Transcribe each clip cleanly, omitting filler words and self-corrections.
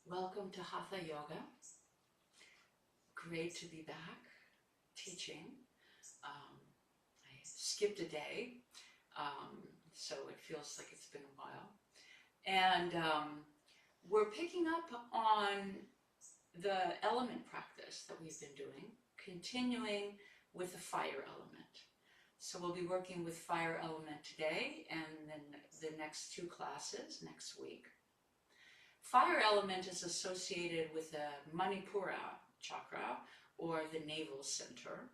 Welcome to Hatha Yoga. Great to be back teaching. I skipped a day, so it feels like it's been a while. And we're picking up on the element practice that we've been doing, continuing with the fire element. So we'll be working with fire element today and then the next two classes next week. Fire element is associated with the Manipura chakra, or the navel center.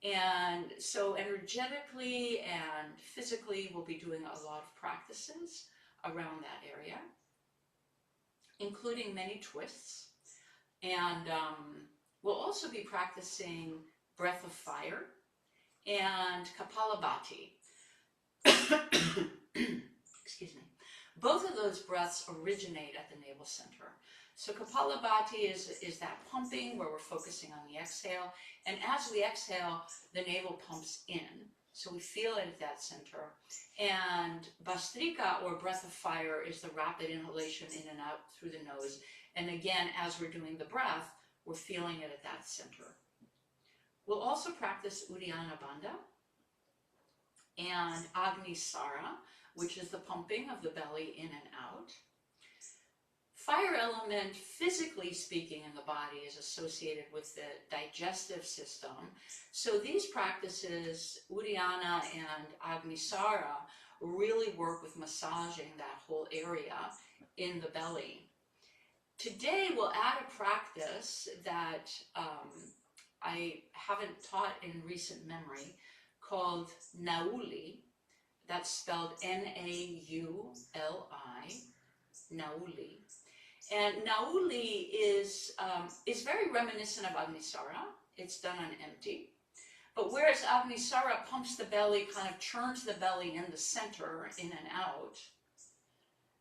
And so energetically and physically, we'll be doing a lot of practices around that area, including many twists. And we'll also be practicing breath of fire and Kapalabhati. Excuse me. Both of those breaths originate at the navel center. So Kapalabhati is that pumping where we're focusing on the exhale. And as we exhale, the navel pumps in. So we feel it at that center. And Bhastrika, or breath of fire, is the rapid inhalation in and out through the nose. And again, as we're doing the breath, we're feeling it at that center. We'll also practice Uddiyana Bandha and Agnisara, which is the pumping of the belly in and out. Fire element, physically speaking, in the body is associated with the digestive system. So these practices, Uddiyana and Agnisara, really work with massaging that whole area in the belly. Today we'll add a practice that I haven't taught in recent memory called Nauli. That's spelled Nauli, Nauli. And Nauli is very reminiscent of Agnisara. It's done on empty. But whereas Agnisara pumps the belly, kind of churns the belly in the center, in and out,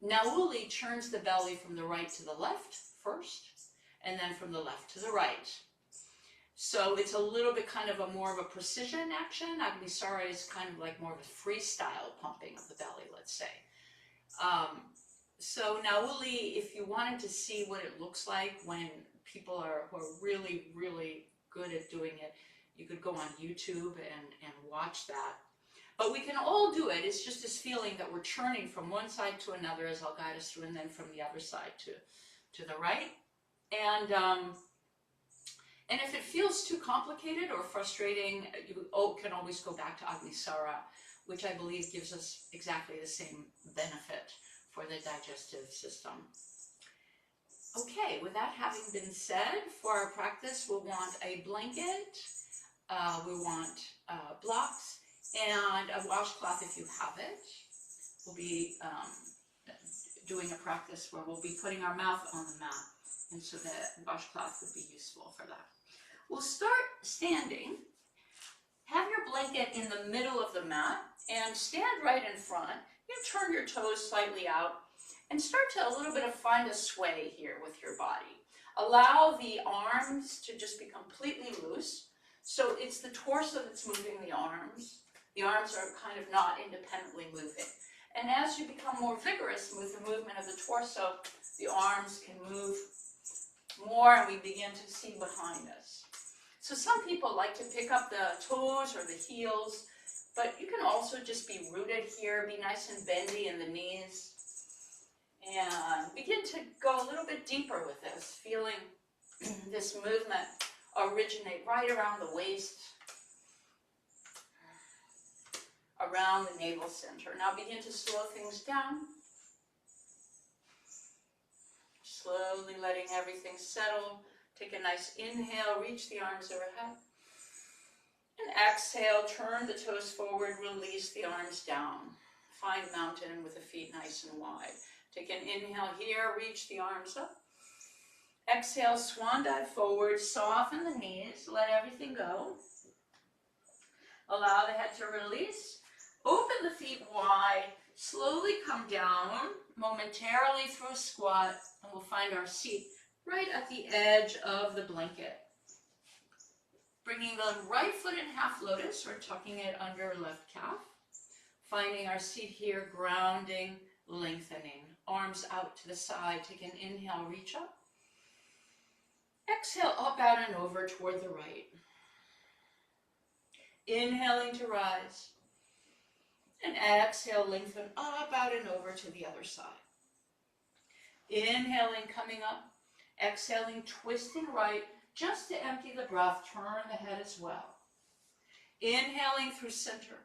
Nauli churns the belly from the right to the left first, and then from the left to the right. So it's a little bit kind of more of a precision action. Agnisara is kind of like more of a freestyle pumping of the belly, let's say. So Nauli, if you wanted to see what it looks like when people who are really, really good at doing it, you could go on YouTube and watch that. But we can all do it. It's just this feeling that we're churning from one side to another, as I'll guide us through, and then from the other side to the right. And if it feels too complicated or frustrating, you can always go back to Agnisara, which I believe gives us exactly the same benefit for the digestive system. Okay, with that having been said, for our practice, we'll want a blanket, we want blocks, and a washcloth if you have it. We'll be doing a practice where we'll be putting our mouth on the mat, and so the washcloth would be useful for that. We'll start standing. Have your blanket in the middle of the mat and stand right in front. You turn your toes slightly out and start to a little bit of find a sway here with your body. Allow the arms to just be completely loose. So it's the torso that's moving the arms. The arms are kind of not independently moving. And as you become more vigorous with the movement of the torso, the arms can move more and we begin to see behind us. So some people like to pick up the toes or the heels, but you can also just be rooted here, be nice and bendy in the knees, and begin to go a little bit deeper with this, feeling this movement originate right around the waist, around the navel center. Now begin to slow things down. Slowly letting everything settle. Take a nice inhale, reach the arms overhead. And exhale, turn the toes forward, release the arms down. Find mountain with the feet nice and wide. Take an inhale here, reach the arms up. Exhale, swan dive forward, soften the knees, let everything go. Allow the head to release. Open the feet wide, slowly come down, momentarily through a squat, and we'll find our seat right at the edge of the blanket. Bringing the right foot in half lotus, or tucking it under left calf. Finding our seat here, grounding, lengthening arms out to the side. Take an inhale, reach up. Exhale, up, out, and over toward the right. Inhaling to rise. And exhale, lengthen up, out, and over to the other side. Inhaling, coming up. Exhaling, twisting right, just to empty the breath. Turn the head as well. Inhaling through center.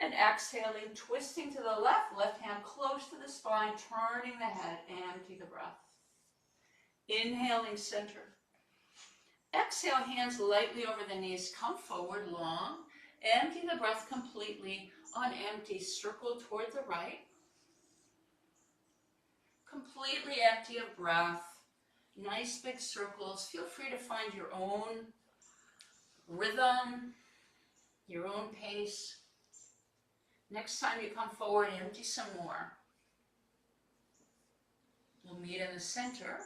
And exhaling, twisting to the left hand close to the spine, turning the head, empty the breath. Inhaling, center. Exhale, hands lightly over the knees, come forward long. Empty the breath completely. On empty, circle toward the right. Completely empty of breath. Nice big circles. Feel free to find your own rhythm, your own pace. Next time you come forward, empty some more. We'll meet in the center.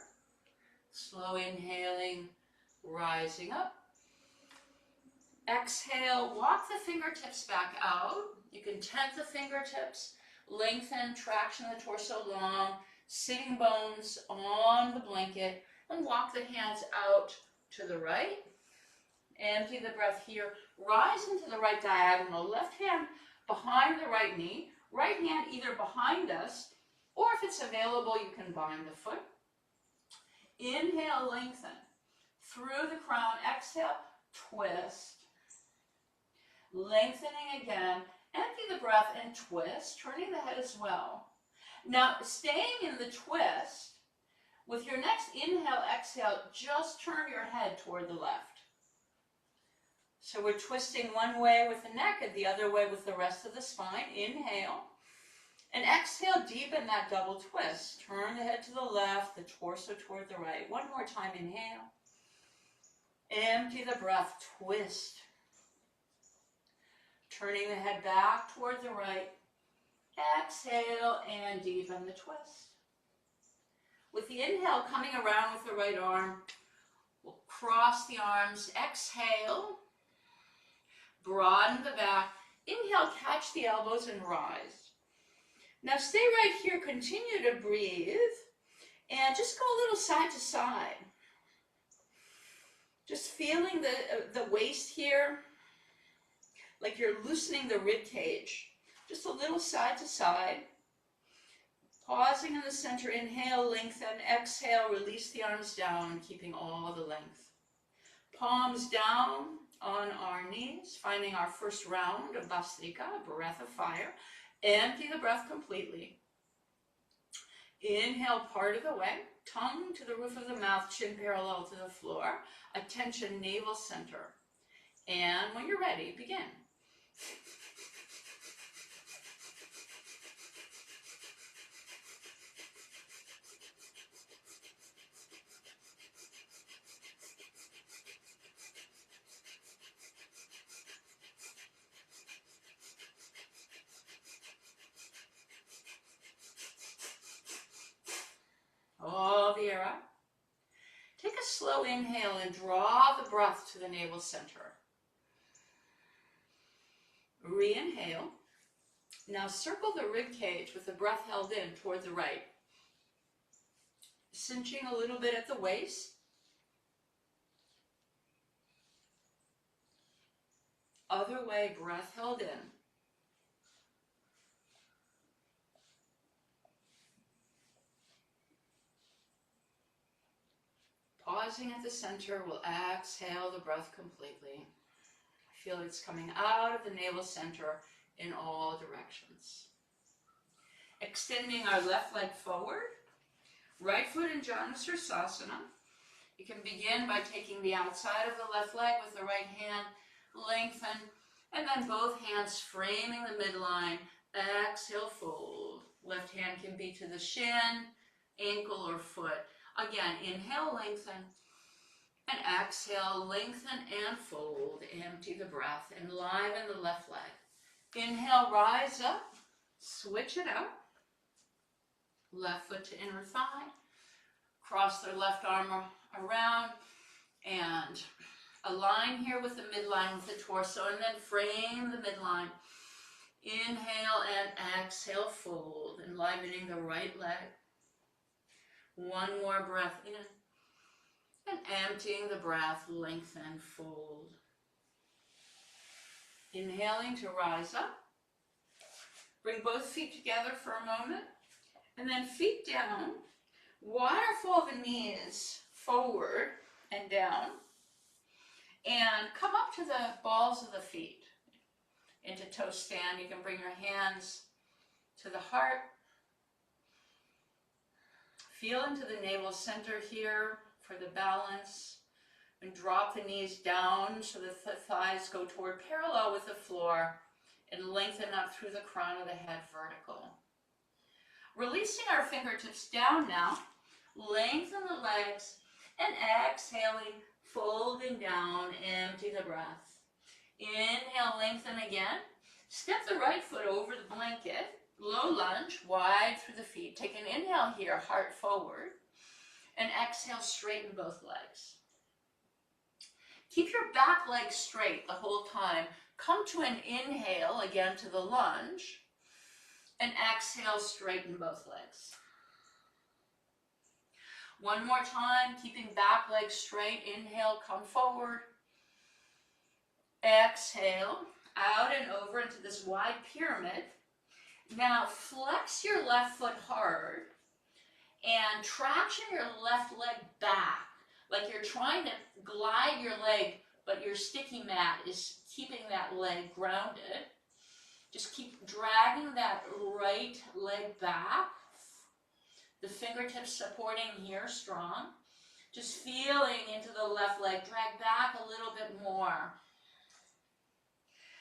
Slow inhaling, rising up. Exhale, walk the fingertips back out. You can tent the fingertips, lengthen, traction the torso long, sitting bones on the blanket, and walk the hands out to the right. Empty the breath here. Rise into the right diagonal. Left hand behind the right knee. Right hand either behind us, or if it's available, you can bind the foot. Inhale, lengthen. Through the crown, exhale, twist. Lengthening again. Empty the breath and twist, turning the head as well. Now, staying in the twist, with your next inhale, exhale, just turn your head toward the left. So we're twisting one way with the neck and the other way with the rest of the spine. Inhale. And exhale, deepen that double twist. Turn the head to the left, the torso toward the right. One more time, inhale. Empty the breath, twist. Turning the head back toward the right. Exhale and deepen the twist. With the inhale, coming around with the right arm, we'll cross the arms. Exhale. Broaden the back. Inhale, catch the elbows and rise. Now stay right here, continue to breathe, and just go a little side to side. Just feeling the waist here, like you're loosening the rib cage. Just a little side to side. Pausing in the center, inhale, lengthen, exhale, release the arms down, keeping all the length. Palms down on our knees, finding our first round of Bhastrika, breath of fire. Empty the breath completely. Inhale, part of the way, tongue to the roof of the mouth, chin parallel to the floor. Attention, navel center. And when you're ready, begin. All the air out. Take a slow inhale and draw the breath to the navel center. Re-inhale. Now circle the rib cage with the breath held in toward the right. Cinching a little bit at the waist. Other way, breath held in. Pausing at the center, we'll exhale the breath completely. Feel it's coming out of the navel center in all directions. Extending our left leg forward, right foot in Janusirsasana. You can begin by taking the outside of the left leg with the right hand, lengthen, and then both hands framing the midline. Exhale, fold. Left hand can be to the shin, ankle, or foot. Again, inhale, lengthen, and exhale, lengthen and fold. Empty the breath, enliven the left leg. Inhale, rise up, switch it out. Left foot to inner thigh. Cross their left arm around and align here with the midline with the torso, and then frame the midline. Inhale and exhale, fold, enlivening the right leg. One more breath in. And emptying the breath, lengthen, fold. Inhaling to rise up. Bring both feet together for a moment. And then feet down. Waterfall the knees forward and down. And come up to the balls of the feet. Into toe stand. You can bring your hands to the heart. Feel into the navel center here for the balance. And drop the knees down so the thighs go toward parallel with the floor. And lengthen up through the crown of the head vertical. Releasing our fingertips down now. Lengthen the legs. And exhaling, folding down, empty the breath. Inhale, lengthen again. Step the right foot over the blanket. Low lunge, wide through the feet. Take an inhale here, heart forward. And exhale, straighten both legs. Keep your back leg straight the whole time. Come to an inhale, again to the lunge. And exhale, straighten both legs. One more time, keeping back leg straight. Inhale, come forward. Exhale, out and over into this wide pyramid. Now flex your left foot hard and traction your left leg back, like you're trying to glide your leg, but your sticky mat is keeping that leg grounded. Just keep dragging that right leg back. The fingertips supporting here, strong. Just feeling into the left leg, drag back a little bit more.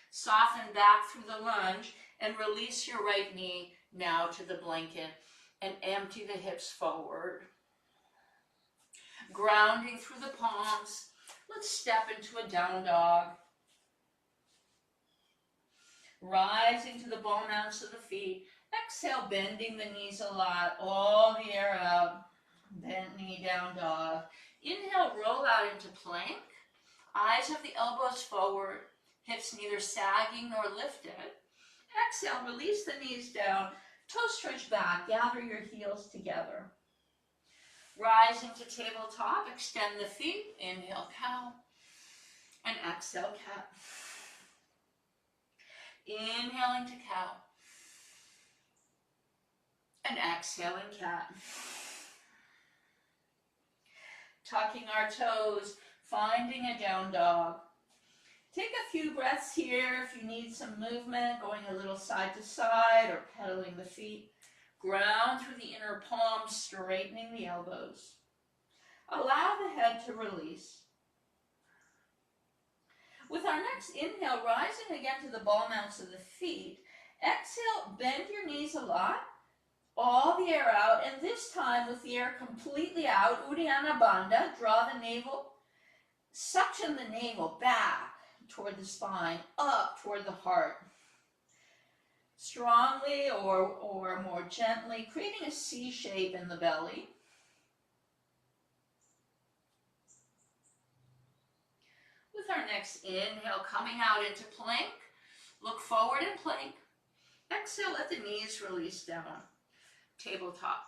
Soften back through the lunge and release your right knee now to the blanket and empty the hips forward. Grounding through the palms. Let's step into a down dog. Rising to the ball mounts of the feet. Exhale, bending the knees a lot. All the air out. Bent knee, down dog. Inhale, roll out into plank. Eyes of the elbows forward. Hips neither sagging nor lifted. Exhale, release the knees down. Toes stretch back. Gather your heels together. Rising to tabletop. Extend the feet. Inhale, cow. And exhale, cat. Inhaling to cow. And exhaling, cat. Tucking our toes. Finding a down dog. Take a few breaths here if you need some movement, going a little side to side or pedaling the feet. Ground through the inner palms, straightening the elbows. Allow the head to release. With our next inhale, rising again to the ball mounts of the feet. Exhale, bend your knees a lot. All the air out, and this time with the air completely out, Uddiyana Bandha, draw the navel, suction the navel back toward the spine, up toward the heart. Strongly or more gently, creating a C shape in the belly. With our next inhale, coming out into plank, look forward in plank. Exhale, let the knees release down. Tabletop.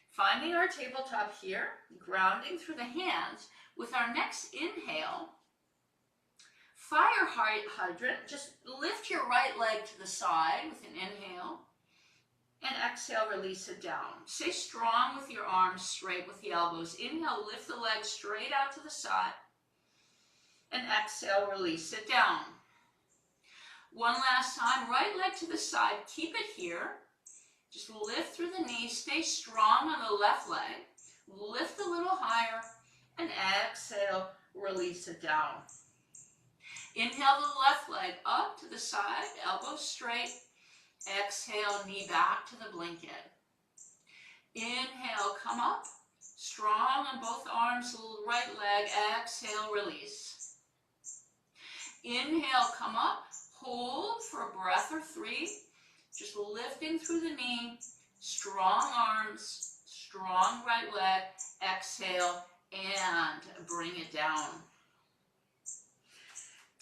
Finding our tabletop here, grounding through the hands. With our next inhale, fire hydrant, just lift your right leg to the side with an inhale, and exhale, release it down. Stay strong with your arms straight with the elbows. Inhale, lift the leg straight out to the side, and exhale, release it down. One last time, right leg to the side, keep it here. Just lift through the knees, stay strong on the left leg, lift a little higher, and exhale, release it down. Inhale the left leg up to the side, elbows straight. Exhale, knee back to the blanket. Inhale, come up, strong on both arms, right leg, exhale, release. Inhale, come up, hold for a breath or 3. Just lifting through the knee, strong arms, strong right leg, exhale, and bring it down.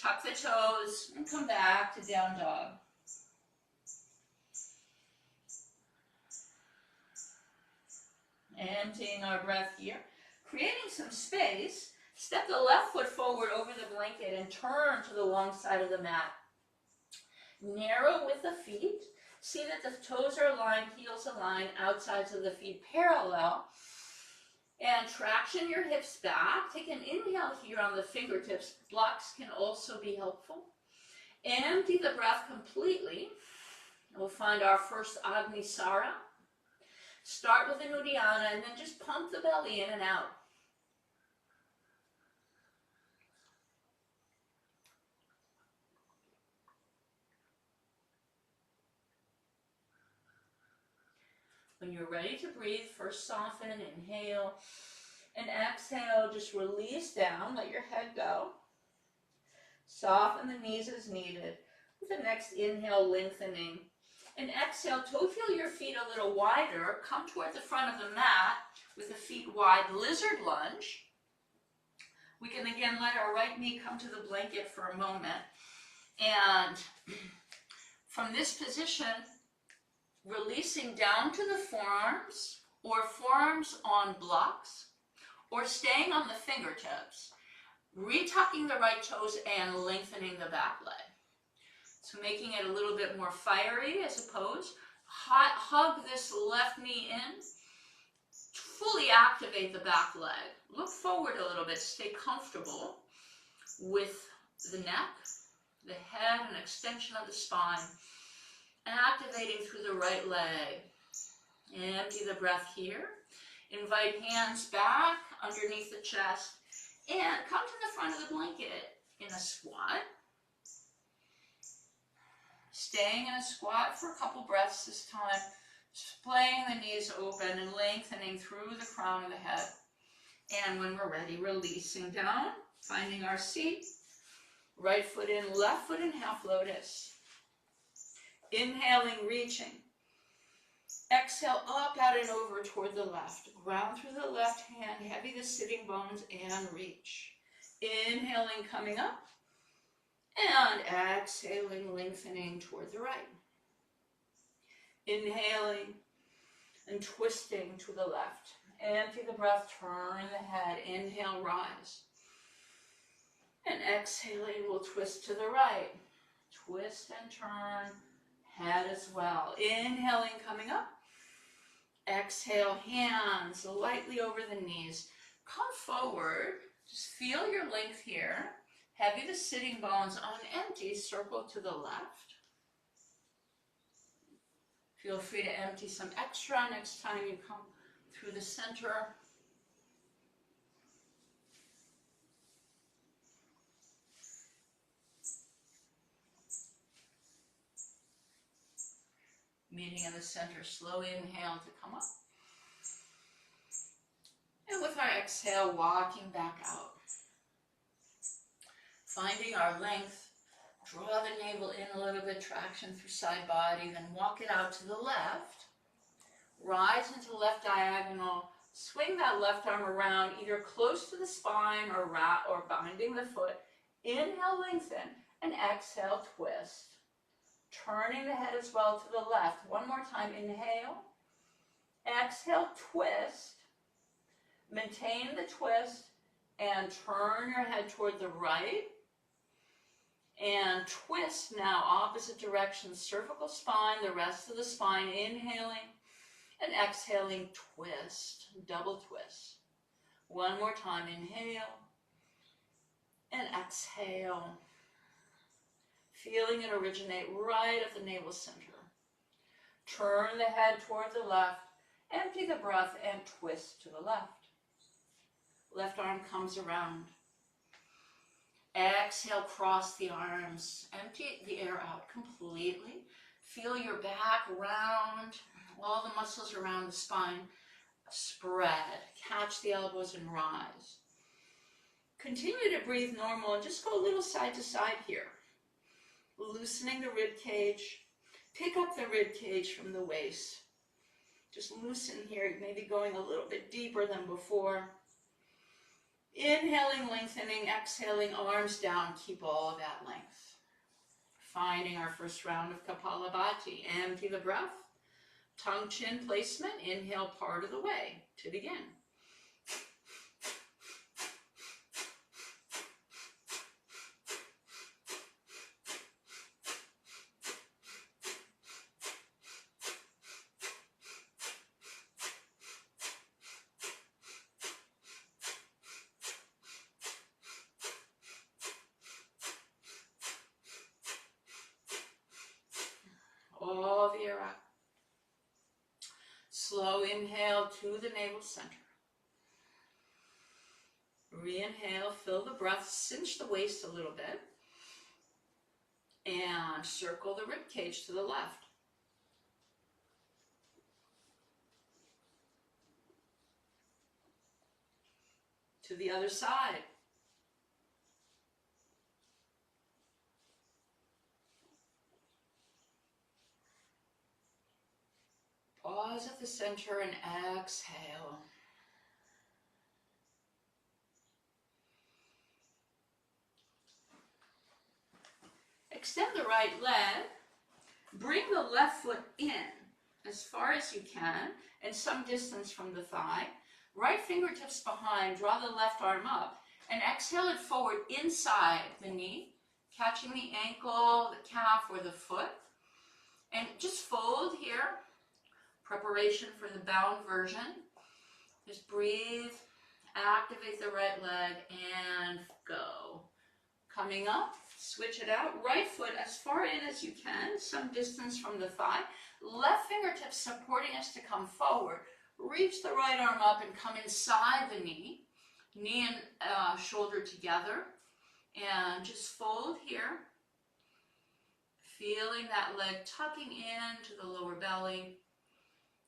Tuck the toes and come back to down dog. Emptying our breath here. Creating some space. Step the left foot forward over the blanket and turn to the long side of the mat. Narrow with the feet. See that the toes are aligned, heels aligned, outsides of the feet parallel. And traction your hips back. Take an inhale here on the fingertips. Blocks can also be helpful. Empty the breath completely. We'll find our first Agnisara. Start with an Uddiyana and then just pump the belly in and out. When you're ready to breathe, first soften, inhale, and exhale, just release down, let your head go. Soften the knees as needed. With the next inhale, lengthening. And exhale, toe feel your feet a little wider. Come toward the front of the mat with the feet wide, lizard lunge. We can again let our right knee come to the blanket for a moment. And from this position, releasing down to the forearms or forearms on blocks or staying on the fingertips, retucking the right toes and lengthening the back leg. So making it a little bit more fiery as opposed. Hug this left knee in. Fully activate the back leg. Look forward a little bit. Stay comfortable with the neck, the head, and extension of the spine. Activating through the right leg. Empty the breath here. Invite hands back underneath the chest. And come to the front of the blanket in a squat. Staying in a squat for a couple breaths this time. Splaying the knees open and lengthening through the crown of the head. And when we're ready, releasing down, finding our seat. Right foot in, left foot in half lotus. Inhaling, reaching. Exhale, up, out, and over toward the left. Ground through the left hand, heavy the sitting bones, and reach. Inhaling, coming up. And exhaling, lengthening toward the right. Inhaling and twisting to the left. Empty the breath, turn the head. Inhale, rise. And exhaling, we'll twist to the right. Twist and turn. Head as well. Inhaling, coming up. Exhale, hands lightly over the knees. Come forward. Just feel your length here. Heavy the sitting bones on empty. Circle to the left. Feel free to empty some extra next time you come through the center. Meeting in the center, slow inhale to come up. And with our exhale, walking back out. Finding our length, draw the navel in a little bit, traction through side body, then walk it out to the left. Rise into left diagonal, swing that left arm around, either close to the spine or binding the foot. Inhale, lengthen, and exhale, twist. Turning the head as well to the left. One more time, inhale. Exhale, twist. Maintain the twist and turn your head toward the right. And twist now, opposite direction, cervical spine, the rest of the spine, inhaling and exhaling, twist, double twist. One more time, inhale and exhale. Feeling it originate right at the navel center. Turn the head toward the left, empty the breath and twist to the left. Left arm comes around. Exhale, cross the arms. Empty the air out completely. Feel your back round, all the muscles around the spine spread. Catch the elbows and rise. Continue to breathe normal and just go a little side to side here. Loosening the rib cage. Pick up the rib cage from the waist. Just loosen here, maybe going a little bit deeper than before. Inhaling, lengthening, exhaling, arms down. Keep all of that length. Finding our first round of Kapalabhati. Empty the breath. Tongue chin placement, inhale part of the way to begin. All the air out. Slow inhale to the navel center. Re-inhale, fill the breath, cinch the waist a little bit, and circle the rib cage to the left. To the other side. Pause at the center and exhale. Extend the right leg. Bring the left foot in as far as you can and some distance from the thigh. Right fingertips behind, draw the left arm up and exhale it forward inside the knee, catching the ankle, the calf, or the foot. And just fold here. Preparation for the bound version. Just breathe, activate the right leg, and go. Coming up, switch it out. Right foot as far in as you can, some distance from the thigh. Left fingertips supporting us to come forward. Reach the right arm up and come inside the knee. Knee and shoulder together. And just fold here. Feeling that leg tucking into the lower belly.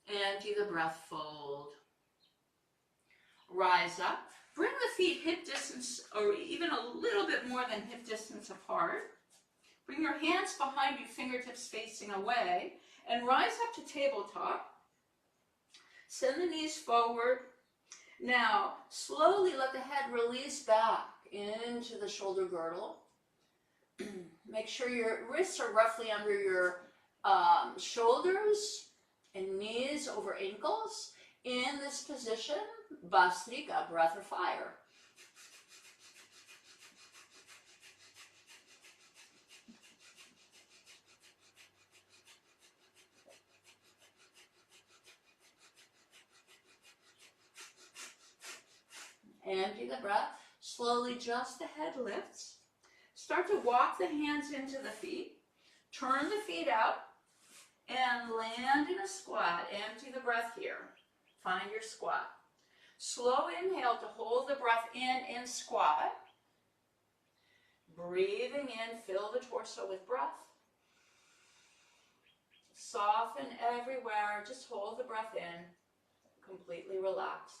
Empty the breath, fold. Rise up. Bring the feet hip distance or even a little bit more than hip distance apart. Bring your hands behind you, fingertips facing away, and rise up to tabletop. Send the knees forward. Now, slowly let the head release back into the shoulder girdle. Make sure your wrists are roughly under your shoulders and knees over ankles. In this position, Bhastrika, breath of fire. Empty the breath. Slowly, just the head lifts. Start to walk the hands into the feet. Turn the feet out and land in a squat. Empty the breath here. Find your squat. Slow inhale to hold the breath in squat. Breathing in, fill the torso with breath. Soften everywhere. Just hold the breath in. Completely relax.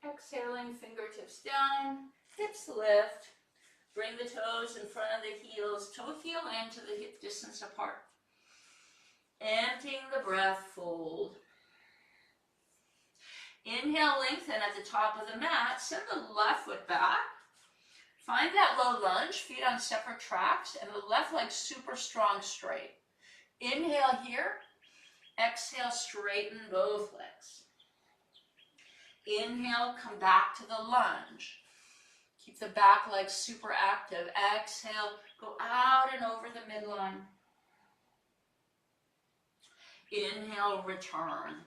Exhaling, fingertips down, hips lift. Bring the toes in front of the heels, toe heel into the hip distance apart. Emptying the breath, fold. Inhale, lengthen at the top of the mat. Send the left foot back. Find that low lunge, feet on separate tracks, and the left leg super strong straight. Inhale here. Exhale, straighten both legs. Inhale, come back to the lunge. Keep the back leg super active. Exhale, go out and over the midline. Inhale, return.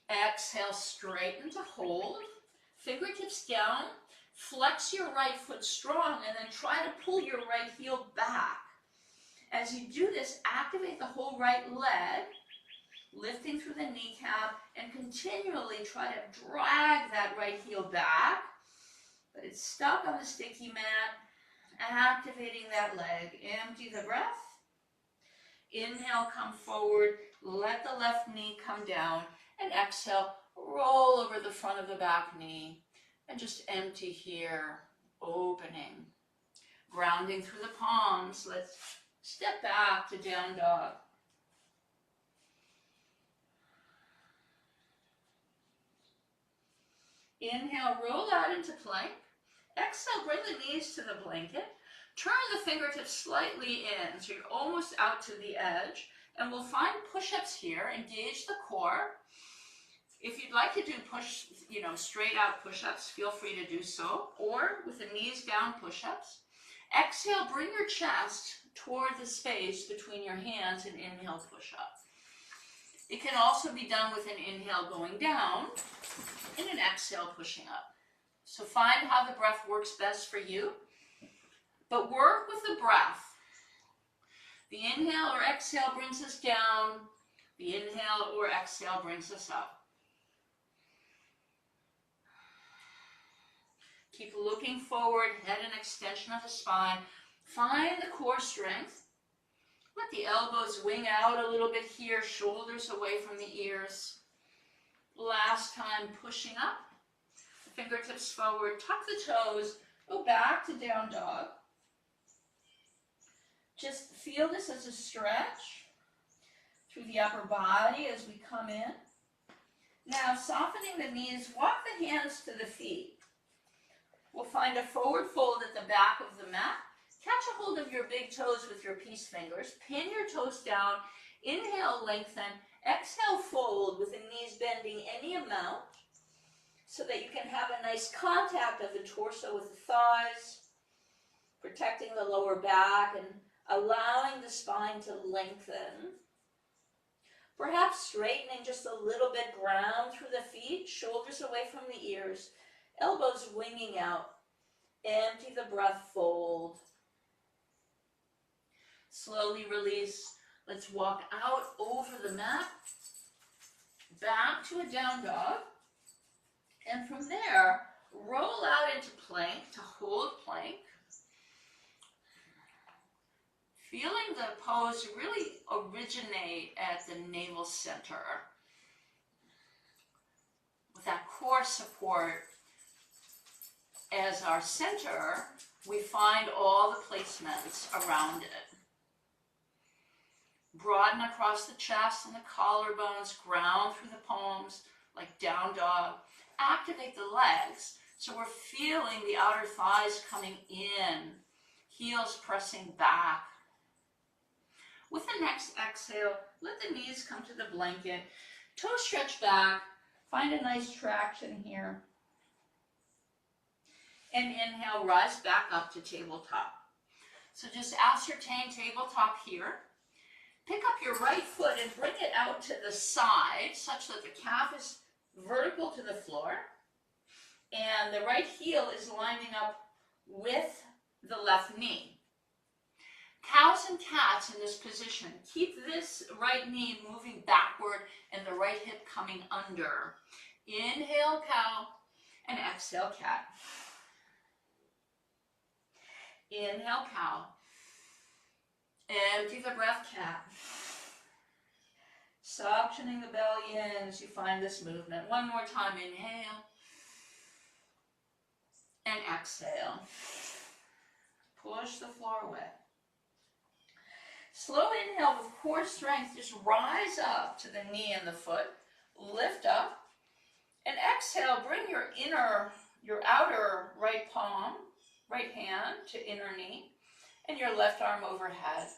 Exhale, straighten to hold. Fingertips down. Flex your right foot strong and then try to pull your right heel back. As you do this, activate the whole right leg, lifting through the kneecap, and continually try to drag that right heel back. But it's stuck on the sticky mat. Activating that leg. Empty the breath. Inhale, come forward. Let the left knee come down. And exhale, roll over the front of the back knee. And just empty here, opening. Grounding through the palms. Let's step back to down dog. Inhale, roll out into plank. Exhale, bring the knees to the blanket. Turn the fingertips slightly in, so you're almost out to the edge. And we'll find push-ups here. Engage the core. If you'd like to do straight out push-ups, feel free to do so. Or with the knees down push-ups. Exhale, bring your chest toward the space between your hands and inhale, push up. It can also be done with an inhale going down and an exhale pushing up. So find how the breath works best for you, but work with the breath. The inhale or exhale brings us down. The inhale or exhale brings us up. Keep looking forward, head and extension of the spine. Find the core strength. Let the elbows wing out a little bit here, shoulders away from the ears. Last time, pushing up. Fingertips forward, tuck the toes, go back to down dog. Just feel this as a stretch through the upper body as we come in. Now, softening the knees, walk the hands to the feet. We'll find a forward fold at the back of the mat. Catch a hold of your big toes with your peace fingers. Pin your toes down. Inhale, lengthen. Exhale, fold with the knees bending any amount so that you can have a nice contact of the torso with the thighs, protecting the lower back and allowing the spine to lengthen. Perhaps straightening just a little bit, ground through the feet, shoulders away from the ears, elbows winging out. Empty the breath, fold. Slowly release. Let's walk out over the mat, back to a down dog. And from there, roll out into plank to hold plank. Feeling the pose really originate at the navel center. With that core support as our center, we find all the placements around it. Broaden across the chest and the collarbones, ground through the palms like down dog. Activate the legs, so we're feeling the outer thighs coming in, heels pressing back. With the next exhale, let the knees come to the blanket, toes stretch back, find a nice traction here. And inhale, rise back up to tabletop. So just ascertain tabletop here. Pick up your right foot and bring it out to the side such that the calf is vertical to the floor. And the right heel is lining up with the left knee. Cows and cats in this position. Keep this right knee moving backward and the right hip coming under. Inhale, cow, and exhale, cat. Inhale, cow. Empty the breath, cat. Suctioning the belly in as you find this movement. One more time, inhale. And exhale. Push the floor away. Slow inhale with core strength. Just rise up to the knee and the foot. Lift up. And exhale, bring your outer right palm, right hand to inner knee. And your left arm overhead.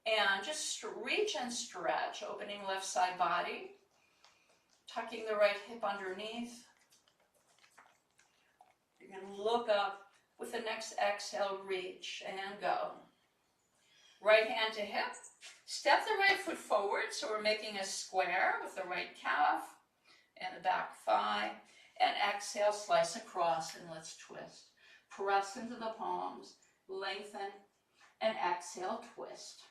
And just reach and stretch, opening left side body. Tucking the right hip underneath. You can look up with the next exhale, reach and go. Right hand to hip. Step the right foot forward, so we're making a square with the right calf and the back thigh. And exhale, slice across, and let's twist. Press into the palms, lengthen, and exhale, twist.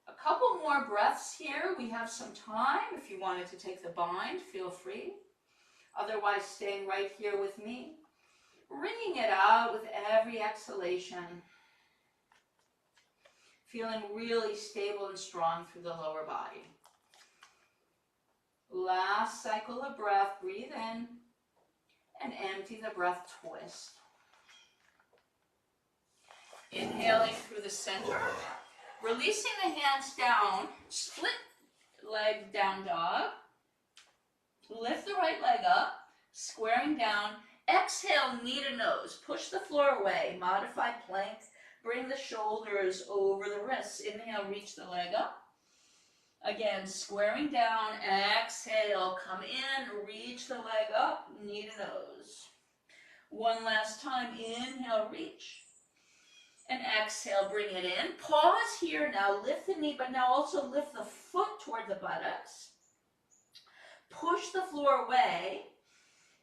A couple more breaths here. We have some time. If you wanted to take the bind, feel free. Otherwise, staying right here with me. Wringing it out with every exhalation. Feeling really stable and strong through the lower body. Last cycle of breath. Breathe in and empty the breath, twist. Inhaling through the center. Releasing the hands down. Split leg down dog. Lift the right leg up, squaring down. Exhale, knee to nose. Push the floor away. Modified plank. Bring the shoulders over the wrists. Inhale, reach the leg up. Again, squaring down. Exhale, come in, reach the leg up, knee to nose. One last time. Inhale, reach. And exhale, bring it in. Pause here. Now lift the knee, but now also lift the foot toward the buttocks. Push the floor away.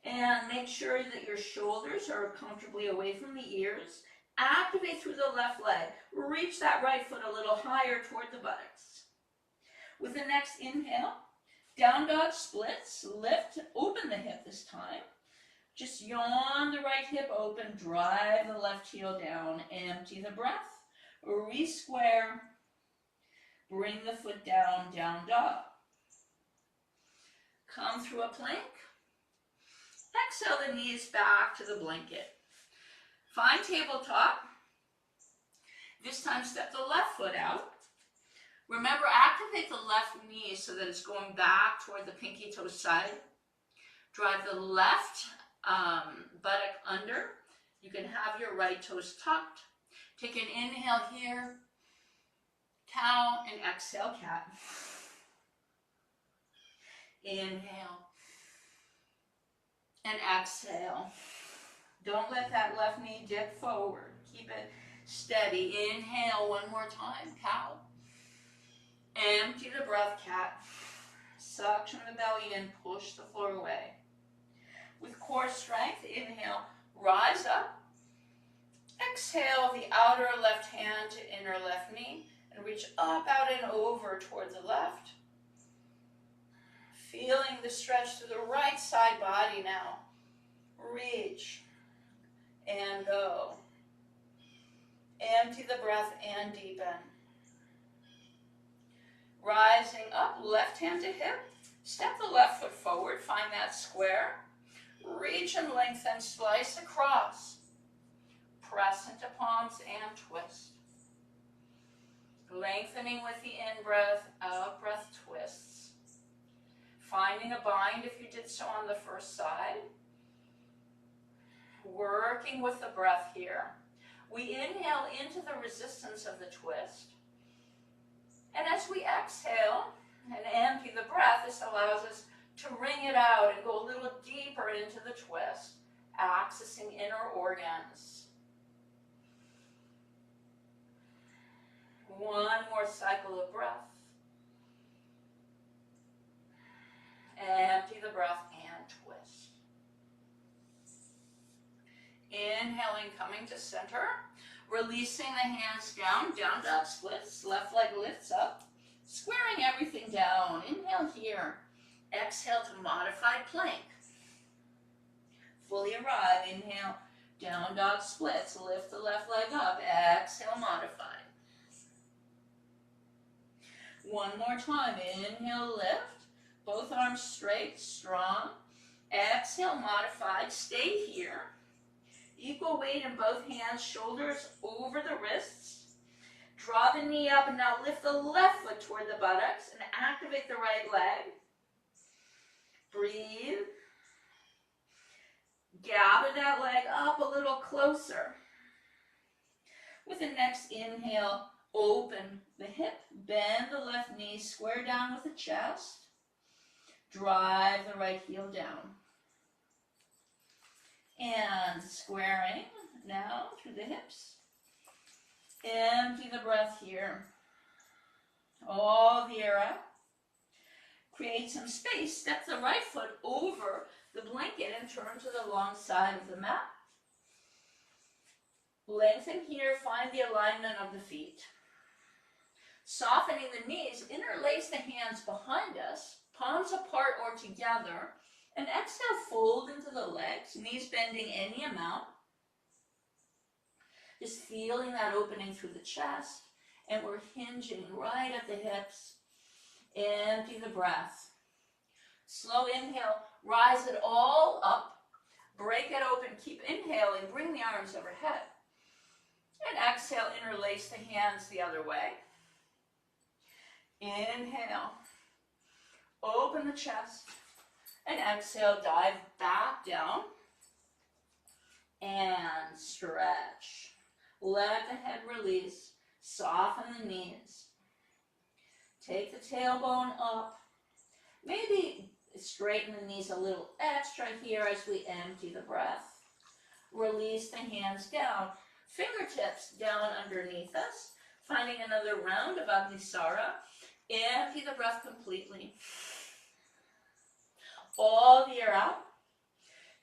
And make sure that your shoulders are comfortably away from the ears. Activate through the left leg. Reach that right foot a little higher toward the buttocks. With the next inhale, down dog splits. Lift, open the hip this time. Just yawn the right hip open. Drive the left heel down. Empty the breath. Re-square. Bring the foot down, down dog. Come through a plank. Exhale the knees back to the blanket. Find tabletop. This time step the left foot out. Remember, activate the left knee so that it's going back toward the pinky toe side. Drive the left buttock under. You can have your right toes tucked. Take an inhale here. Cow and exhale cat. Inhale. And exhale. Don't let that left knee dip forward. Keep it steady. Inhale one more time, cow. Empty the breath, cat. Suction the belly in, push the floor away. With core strength, inhale, rise up. Exhale the outer left hand to inner left knee and reach up, out, and over toward the left. Feeling the stretch through the right side body now. Reach and go. Empty the breath and deepen. Rising up, left hand to hip. Step the left foot forward, find that square. Reach and lengthen, slice across. Press into palms and twist. Lengthening with the in-breath, out-breath twists. Finding a bind if you did so on the first side. Working with the breath here. We inhale into the resistance of the twist. And as we exhale and empty the breath, this allows us to wring it out and go a little deeper into the twist, accessing inner organs. One more cycle of breath. Empty the breath and twist. Inhaling, coming to center. Releasing the hands down, down dog splits. Left leg lifts up. Squaring everything down. Inhale here. Exhale to modified plank. Fully arrive. Inhale, down dog splits. Lift the left leg up. Exhale, modified. One more time. Inhale, lift. Both arms straight, strong. Exhale, modified. Stay here. Equal weight in both hands, shoulders over the wrists. Draw the knee up and now lift the left foot toward the buttocks and activate the right leg. Breathe. Gather that leg up a little closer. With the next inhale, open the hip, bend the left knee, square down with the chest. Drive the right heel down. And squaring now through the hips. Empty the breath here. All the air out. Create some space. Step the right foot over the blanket and turn to the long side of the mat. Lengthen here. Find the alignment of the feet. Softening the knees. Interlace the hands behind us. Palms apart or together. And exhale, fold into the legs, knees bending any amount. Just feeling that opening through the chest. And we're hinging right at the hips. Empty the breath. Slow inhale, rise it all up. Break it open, keep inhaling, bring the arms overhead. And exhale, interlace the hands the other way. Inhale, open the chest. And exhale, dive back down and stretch. Let the head release. Soften the knees. Take the tailbone up. Maybe straighten the knees a little extra here as we empty the breath. Release the hands down. Fingertips down underneath us. Finding another round of Agnisara. Empty the breath completely. All the air out.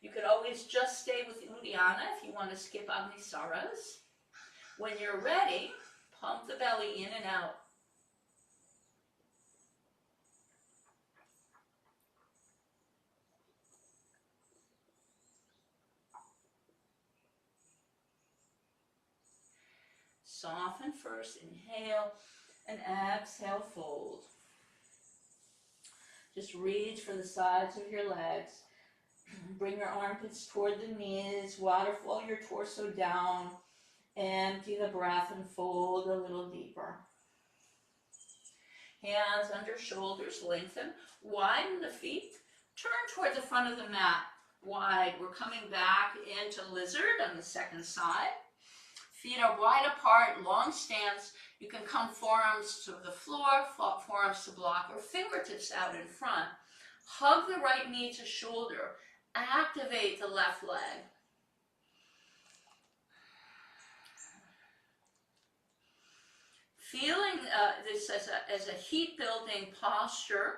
You could always just stay with Uddiyana if you want to skip Agnisaras. When you're ready, pump the belly in and out. Soften first, inhale, and exhale, fold. Just reach for the sides of your legs. Bring your armpits toward the knees. Waterfall your torso down. Empty the breath and fold a little deeper. Hands under shoulders, lengthen. Widen the feet. Turn toward the front of the mat. Wide. We're coming back into lizard on the second side. Feet are wide apart, long stance. You can come forearms to the floor, forearms to block, or fingertips out in front. Hug the right knee to shoulder. Activate the left leg. Feeling this as a heat-building posture,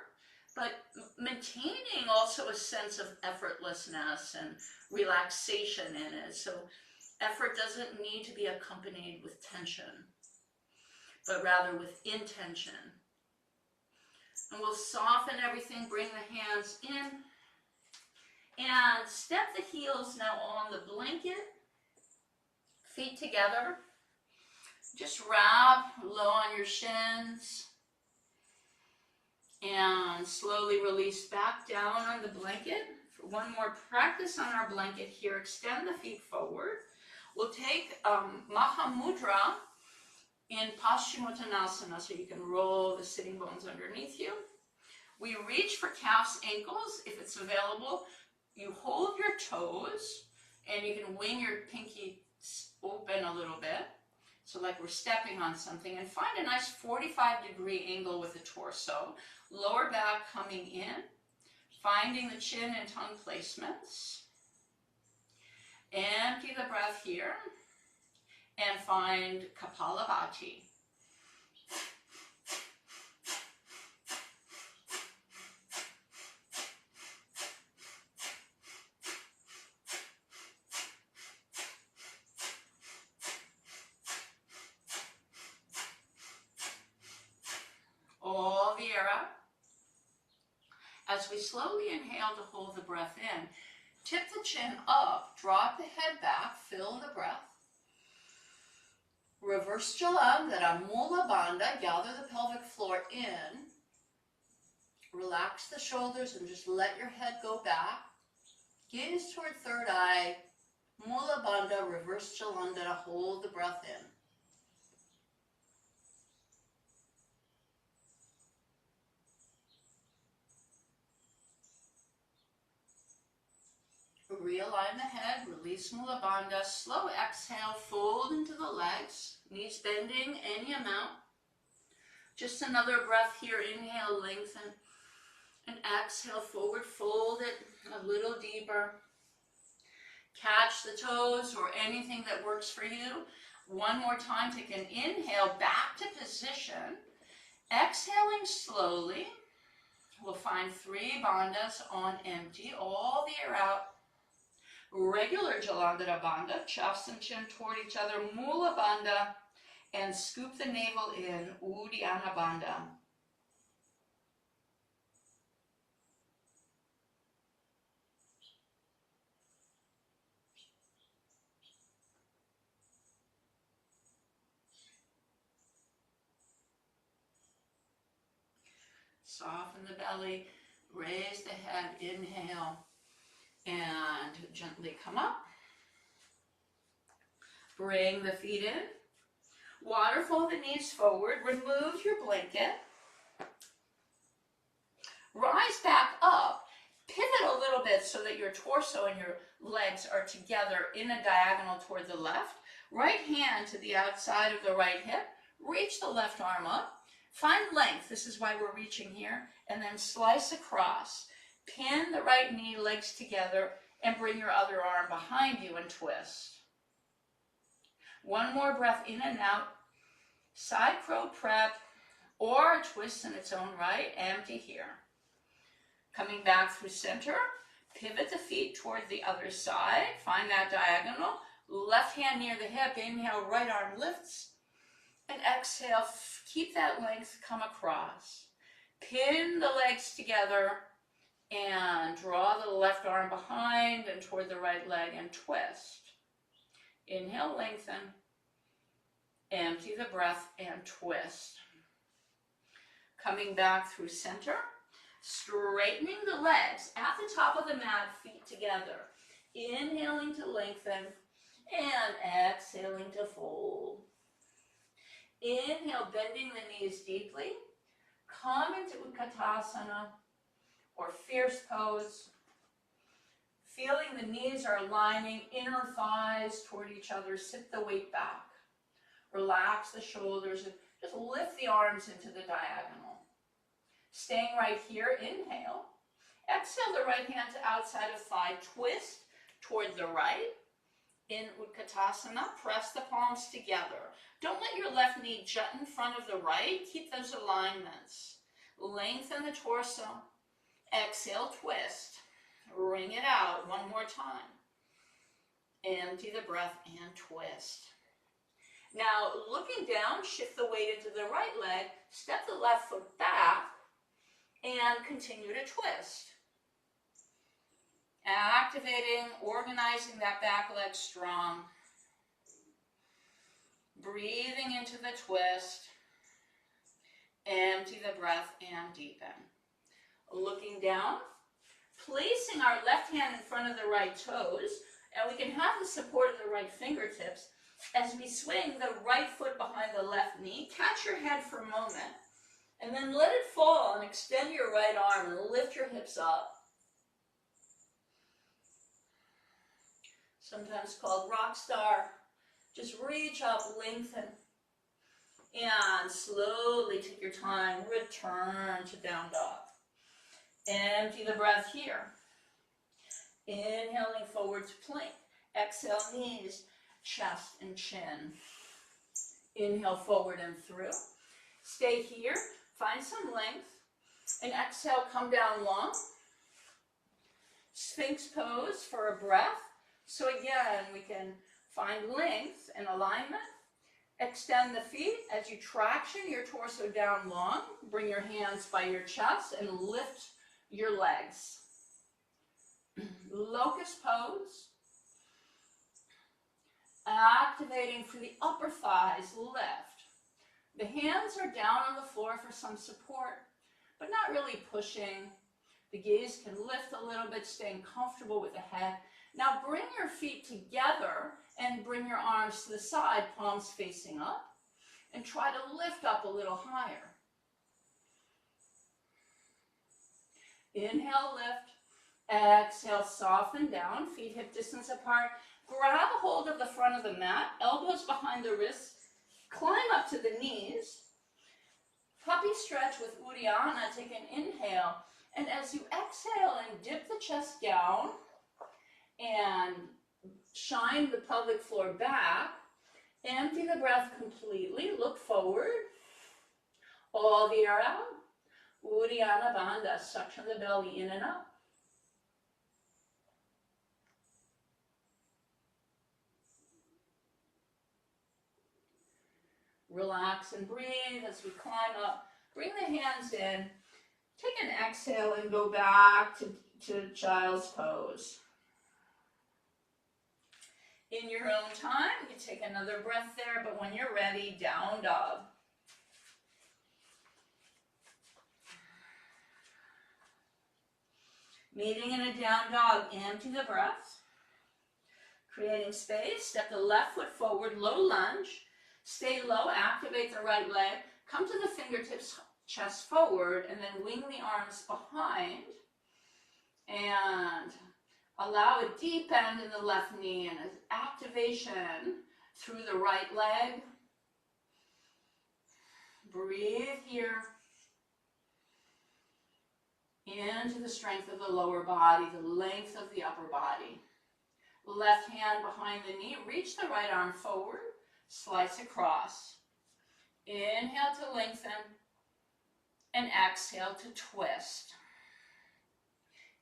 but maintaining also a sense of effortlessness and relaxation in it. So effort doesn't need to be accompanied with tension, but rather with intention. And we'll soften everything, bring the hands in, and step the heels now on the blanket, feet together. Just wrap low on your shins, and slowly release back down on the blanket. For one more practice on our blanket here, extend the feet forward. We'll take Mahamudra in Paschimottanasana, so you can roll the sitting bones underneath you. We reach for calves, ankles, if it's available. You hold your toes, and you can wing your pinky open a little bit, so like we're stepping on something, and find a nice 45-degree angle with the torso. Lower back coming in, finding the chin and tongue placements. Empty the breath here, and find Kapalabhati. All the air out. As we slowly inhale to hold the breath in, tip the chin up, drop the head back, fill the breath. Reverse Jalandhara, Mula Bandha, gather the pelvic floor in. Relax the shoulders and just let your head go back. Gaze toward third eye, Mula Bandha, reverse Jalandhara, hold the breath in. Realign the head, release Mula Bandha, slow exhale, fold into the legs, knees bending any amount. Just another breath here, inhale, lengthen, and exhale, forward, fold it a little deeper. Catch the toes or anything that works for you. One more time, take an inhale, back to position. Exhaling slowly, we'll find 3 bandhas on empty, all the air out. Regular Jalandhara Bandha, chest and chin toward each other, Mula Bandha, and scoop the navel in, Uddiyana Bandha. Soften the belly, raise the head, inhale, and gently come up. Bring the feet in. Waterfall the knees forward. Remove your blanket. Rise back up Pivot a little bit so that your torso and your legs are together in a diagonal toward the left. Right hand to the outside of the right hip. Reach the left arm up. Find length. This is why we're reaching here. And then slice across. Pin the right knee, legs together, and bring your other arm behind you and twist. One more breath in and out. Side crow prep or a twist in its own right. Empty here. Coming back through center. Pivot the feet toward the other side. Find that diagonal. Left hand near the hip. Inhale, right arm lifts. And exhale, keep that length, come across. Pin the legs together and draw the left arm behind and toward the right leg and twist. Inhale, lengthen. Empty the breath and twist. Coming back through center. Straightening the legs at the top of the mat, feet together. Inhaling to lengthen and exhaling to fold. Inhale, bending the knees deeply. Come into Utkatasana or fierce pose. Feeling the knees are aligning, inner thighs toward each other. Sit the weight back. Relax the shoulders and just lift the arms into the diagonal. Staying right here, inhale. Exhale the right hand to outside of thigh. Twist toward the right. In Utkatasana, press the palms together. Don't let your left knee jut in front of the right. Keep those alignments. Lengthen the torso. Exhale, twist. Wring it out one more time. Empty the breath and twist. Now, looking down, shift the weight into the right leg. Step the left foot back and continue to twist. Activating, organizing that back leg strong. Breathing into the twist. Empty the breath and deepen. Looking down, placing our left hand in front of the right toes, and we can have the support of the right fingertips as we swing the right foot behind the left knee. Catch your head for a moment, and then let it fall and extend your right arm and lift your hips up. Sometimes called rock star. Just reach up, lengthen, and slowly take your time. Return to down dog. Empty the breath here. Inhaling forward to plank. Exhale, knees, chest, and chin. Inhale forward and through. Stay here. Find some length. And exhale, come down long. Sphinx pose for a breath. So again, we can find length and alignment. Extend the feet as you traction your torso down long. Bring your hands by your chest and lift your legs. Locust pose. Activating through the upper thighs, lift. The hands are down on the floor for some support, but not really pushing. The gaze can lift a little bit, staying comfortable with the head. Now bring your feet together and bring your arms to the side, palms facing up, and try to lift up a little higher. Inhale, lift. Exhale, soften down, feet hip distance apart. Grab a hold of the front of the mat, elbows behind the wrists, climb up to the knees. Puppy stretch with Uddiyana. Take an inhale, and as you exhale and dip the chest down and shine the pelvic floor back, empty the breath completely, look forward, all the air out. Uddiyana Bandha, suction the belly in and up. Relax and breathe as we climb up. Bring the hands in. Take an exhale and go back to child's pose. In your own time, you take another breath there, but when you're ready, down dog. Meeting in a down dog, empty the breath. Creating space, step the left foot forward, low lunge. Stay low, activate the right leg. Come to the fingertips, chest forward, and then wing the arms behind. And allow a deep bend in the left knee and an activation through the right leg. Breathe here into the strength of the lower body, the length of the upper body. Left hand behind the knee, reach the right arm forward, slice across. Inhale to lengthen and exhale to twist.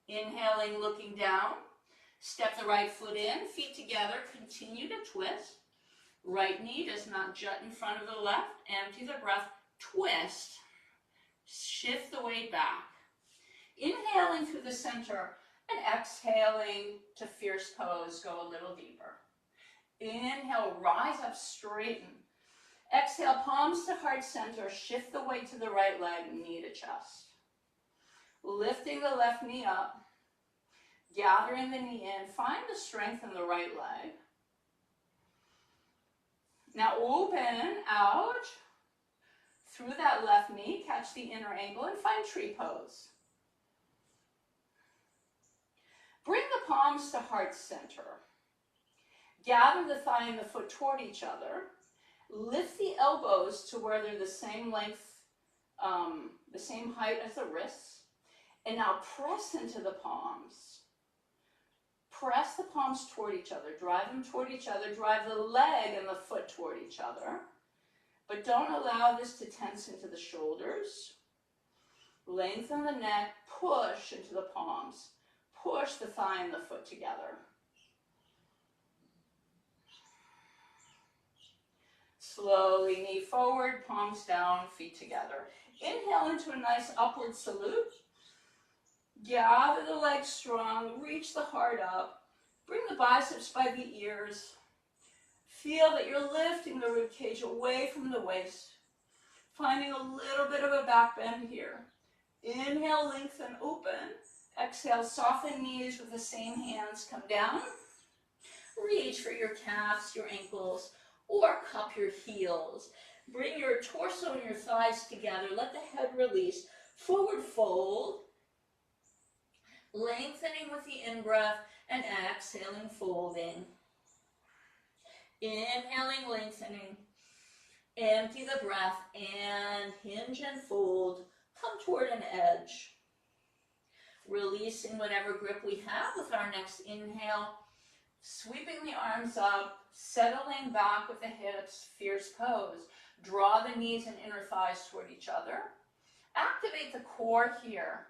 Inhaling, looking down, step the right foot in, feet together, continue to twist. Right knee does not jut in front of the left, empty the breath, twist. Shift the weight back. Inhaling through the center and exhaling to fierce pose, go a little deeper. Inhale, rise up, straighten. Exhale, palms to heart center, shift the weight to the right leg, knee to chest. Lifting the left knee up, gathering the knee in, find the strength in the right leg. Now open out through that left knee, catch the inner ankle and find tree pose. Bring the palms to heart center. Gather the thigh and the foot toward each other. Lift the elbows to where they're the same length, the same height as the wrists. And now press into the palms. Press the palms toward each other. Drive them toward each other. Drive the leg and the foot toward each other. But don't allow this to tense into the shoulders. Lengthen the neck. Push into the palms. Push the thigh and the foot together. Slowly knee forward, palms down, feet together. Inhale into a nice upward salute. Gather the legs strong, reach the heart up. Bring the biceps by the ears. Feel that you're lifting the rib cage away from the waist. Finding a little bit of a back bend here. Inhale, lengthen, open. Exhale, soften knees with the same hands. Come down. Reach for your calves, your ankles, or cup your heels. Bring your torso and your thighs together. Let the head release. Forward fold. Lengthening with the in-breath and exhaling, folding. Inhaling, lengthening. Empty the breath and hinge and fold. Come toward an edge. Releasing whatever grip we have with our next inhale. Sweeping the arms up, settling back with the hips, fierce pose. Draw the knees and inner thighs toward each other. Activate the core here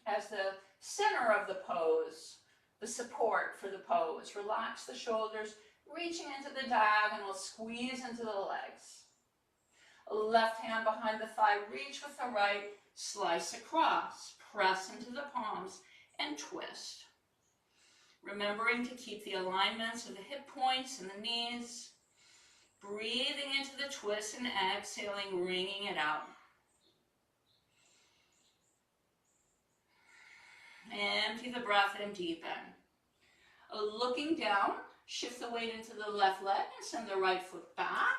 as the center of the pose, the support for the pose. Relax the shoulders, reaching into the diagonal, squeeze into the legs. Left hand behind the thigh, reach with the right, slice across, press into the palms, and twist. Remembering to keep the alignments of the hip points and the knees. Breathing into the twist and exhaling, wringing it out. Empty the breath and deepen. Looking down, shift the weight into the left leg and send the right foot back.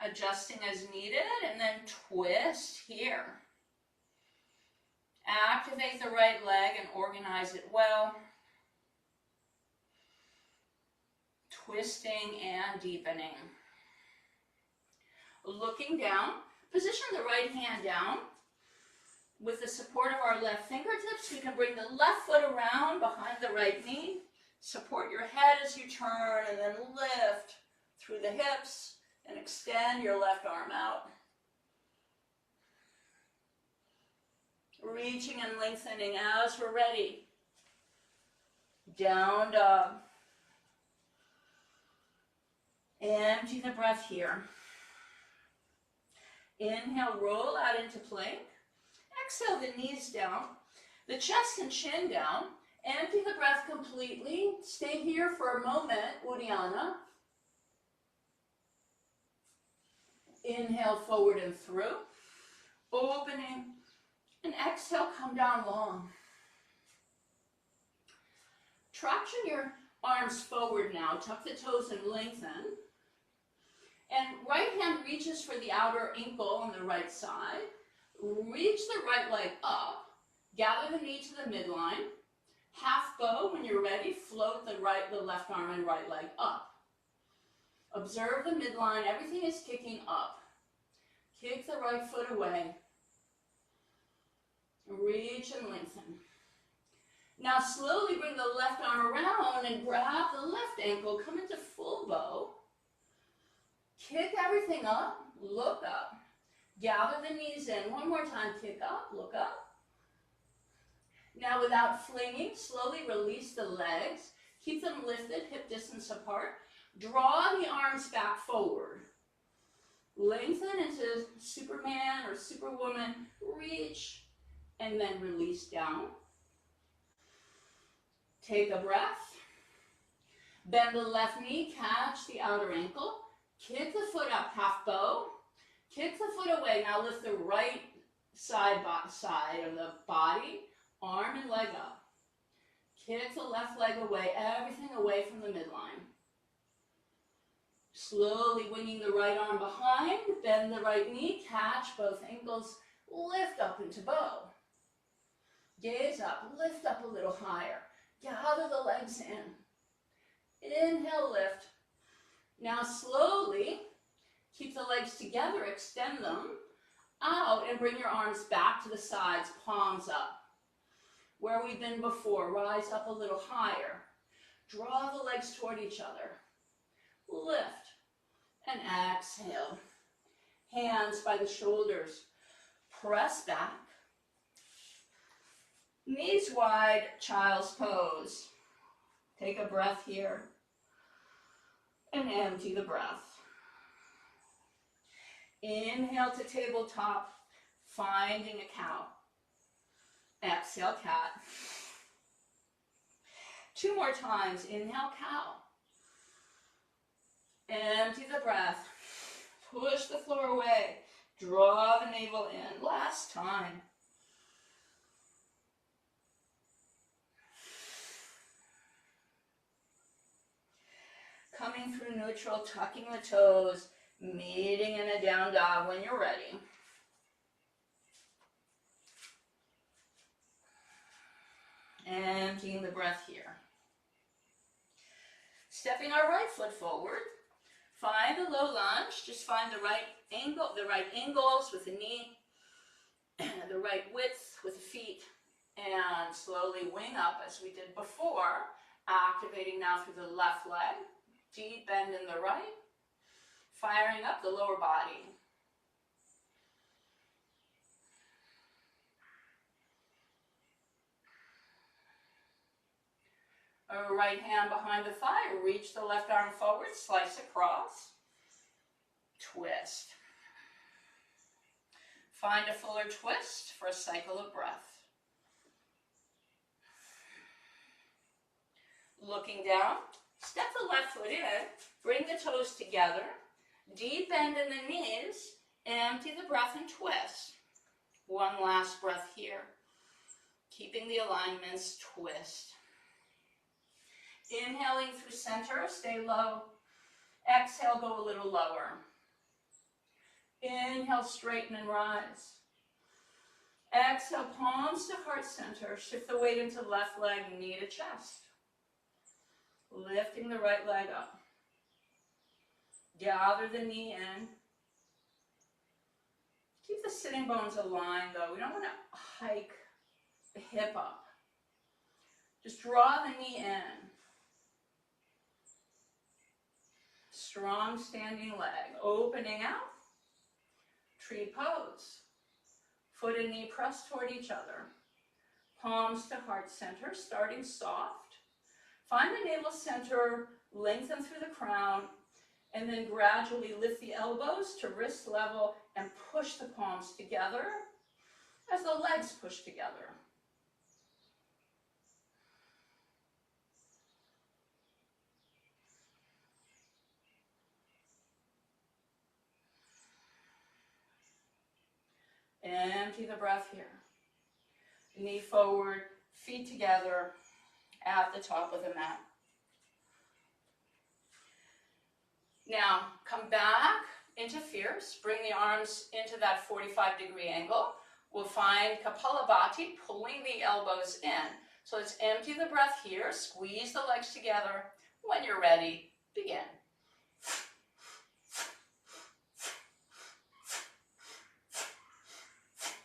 Adjusting as needed, and then twist here. Activate the right leg and organize it well. Twisting and deepening. Looking down, position the right hand down. With the support of our left fingertips, we can bring the left foot around behind the right knee. Support your head as you turn, and then lift through the hips and extend your left arm out. Reaching and lengthening as we're ready. Down dog. Empty the breath here. Inhale, roll out into plank. Exhale the knees down, the chest and chin down. Empty the breath completely. Stay here for a moment, Uddiyana. Inhale forward and through. Opening. And exhale, come down long. Traction your arms forward now. Tuck the toes and lengthen. And right hand reaches for the outer ankle on the right side. Reach the right leg up. Gather the knee to the midline. Half bow. When you're ready, float the left arm and right leg up. Observe the midline. Everything is kicking up. Kick the right foot away. Reach and lengthen. Now slowly bring the left arm around and grab the left ankle. Come into full bow. Kick everything up. Look up. Gather the knees in. One more time. Kick up. Look up. Now without flinging, slowly release the legs. Keep them lifted, hip distance apart. Draw the arms back forward. Lengthen into Superman or Superwoman. Reach and then release down. Take a breath. Bend the left knee, catch the outer ankle. Kick the foot up, half bow. Kick the foot away. Now lift the right side of the body. Arm and leg up. Kick the left leg away, everything away from the midline. Slowly winging the right arm behind, bend the right knee, catch both ankles, lift up into bow. Gaze up, lift up a little higher. Gather the legs in. Inhale, lift. Now slowly, keep the legs together, extend them out, and bring your arms back to the sides, palms up. Where we've been before, rise up a little higher. Draw the legs toward each other. Lift and exhale. Hands by the shoulders. Press back. Knees wide, child's pose. Take a breath here and empty the breath. Inhale to tabletop, finding a cow. Exhale, cat. 2 more times. Inhale, cow. Empty the breath. Push the floor away. Draw the navel in. Last time. Coming through neutral, tucking the toes, meeting in a down dog when you're ready. Emptying the breath here. Stepping our right foot forward. Find the low lunge. Just find the right angles with the knee, the right width with the feet, and slowly wing up as we did before. Activating now through the left leg. Deep bend in the right. Firing up the lower body. Right hand behind the thigh, reach the left arm forward, slice across, twist. Find a fuller twist for a cycle of breath. Looking down, step the left foot in, bring the toes together, deep bend in the knees, empty the breath and twist. One last breath here, keeping the alignments, twist. Inhaling through center, stay low. Exhale, go a little lower. Inhale, straighten and rise. Exhale, palms to heart center. Shift the weight into left leg, knee to chest. Lifting the right leg up. Gather the knee in. Keep the sitting bones aligned though. We don't want to hike the hip up. Just draw the knee in. Strong standing leg, opening out, tree pose. Foot and knee press toward each other. Palms to heart center, starting soft. Find the navel center, lengthen through the crown, and then gradually lift the elbows to wrist level and push the palms together as the legs push together. Empty the breath here. Knee forward, feet together at the top of the mat. Now, come back into fierce. Bring the arms into that 45-degree angle. We'll find Kapalabhati, pulling the elbows in. So let's empty the breath here, squeeze the legs together. When you're ready, begin.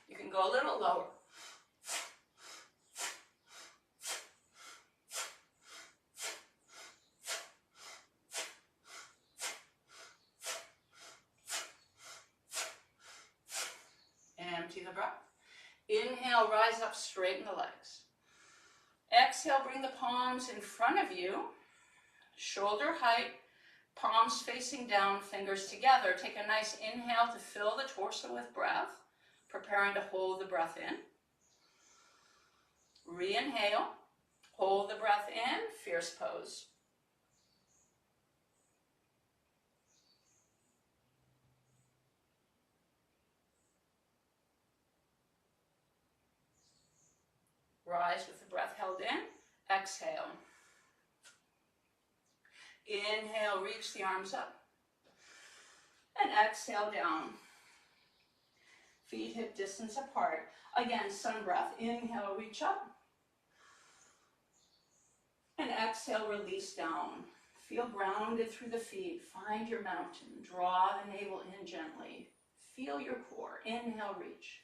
You can go a little lower. Empty the breath. Inhale, rise up, straighten the legs. Exhale, bring the palms in front of you, shoulder height, palms facing down, fingers together. Take a nice inhale to fill the torso with breath, preparing to hold the breath in. Re-inhale, hold the breath in, fierce pose. Rise with the breath held in. Exhale. Inhale, reach the arms up. And exhale down. Feet hip distance apart. Again, sun breath. Inhale, reach up. And exhale, release down. Feel grounded through the feet. Find your mountain. Draw the navel in gently. Feel your core. Inhale, reach.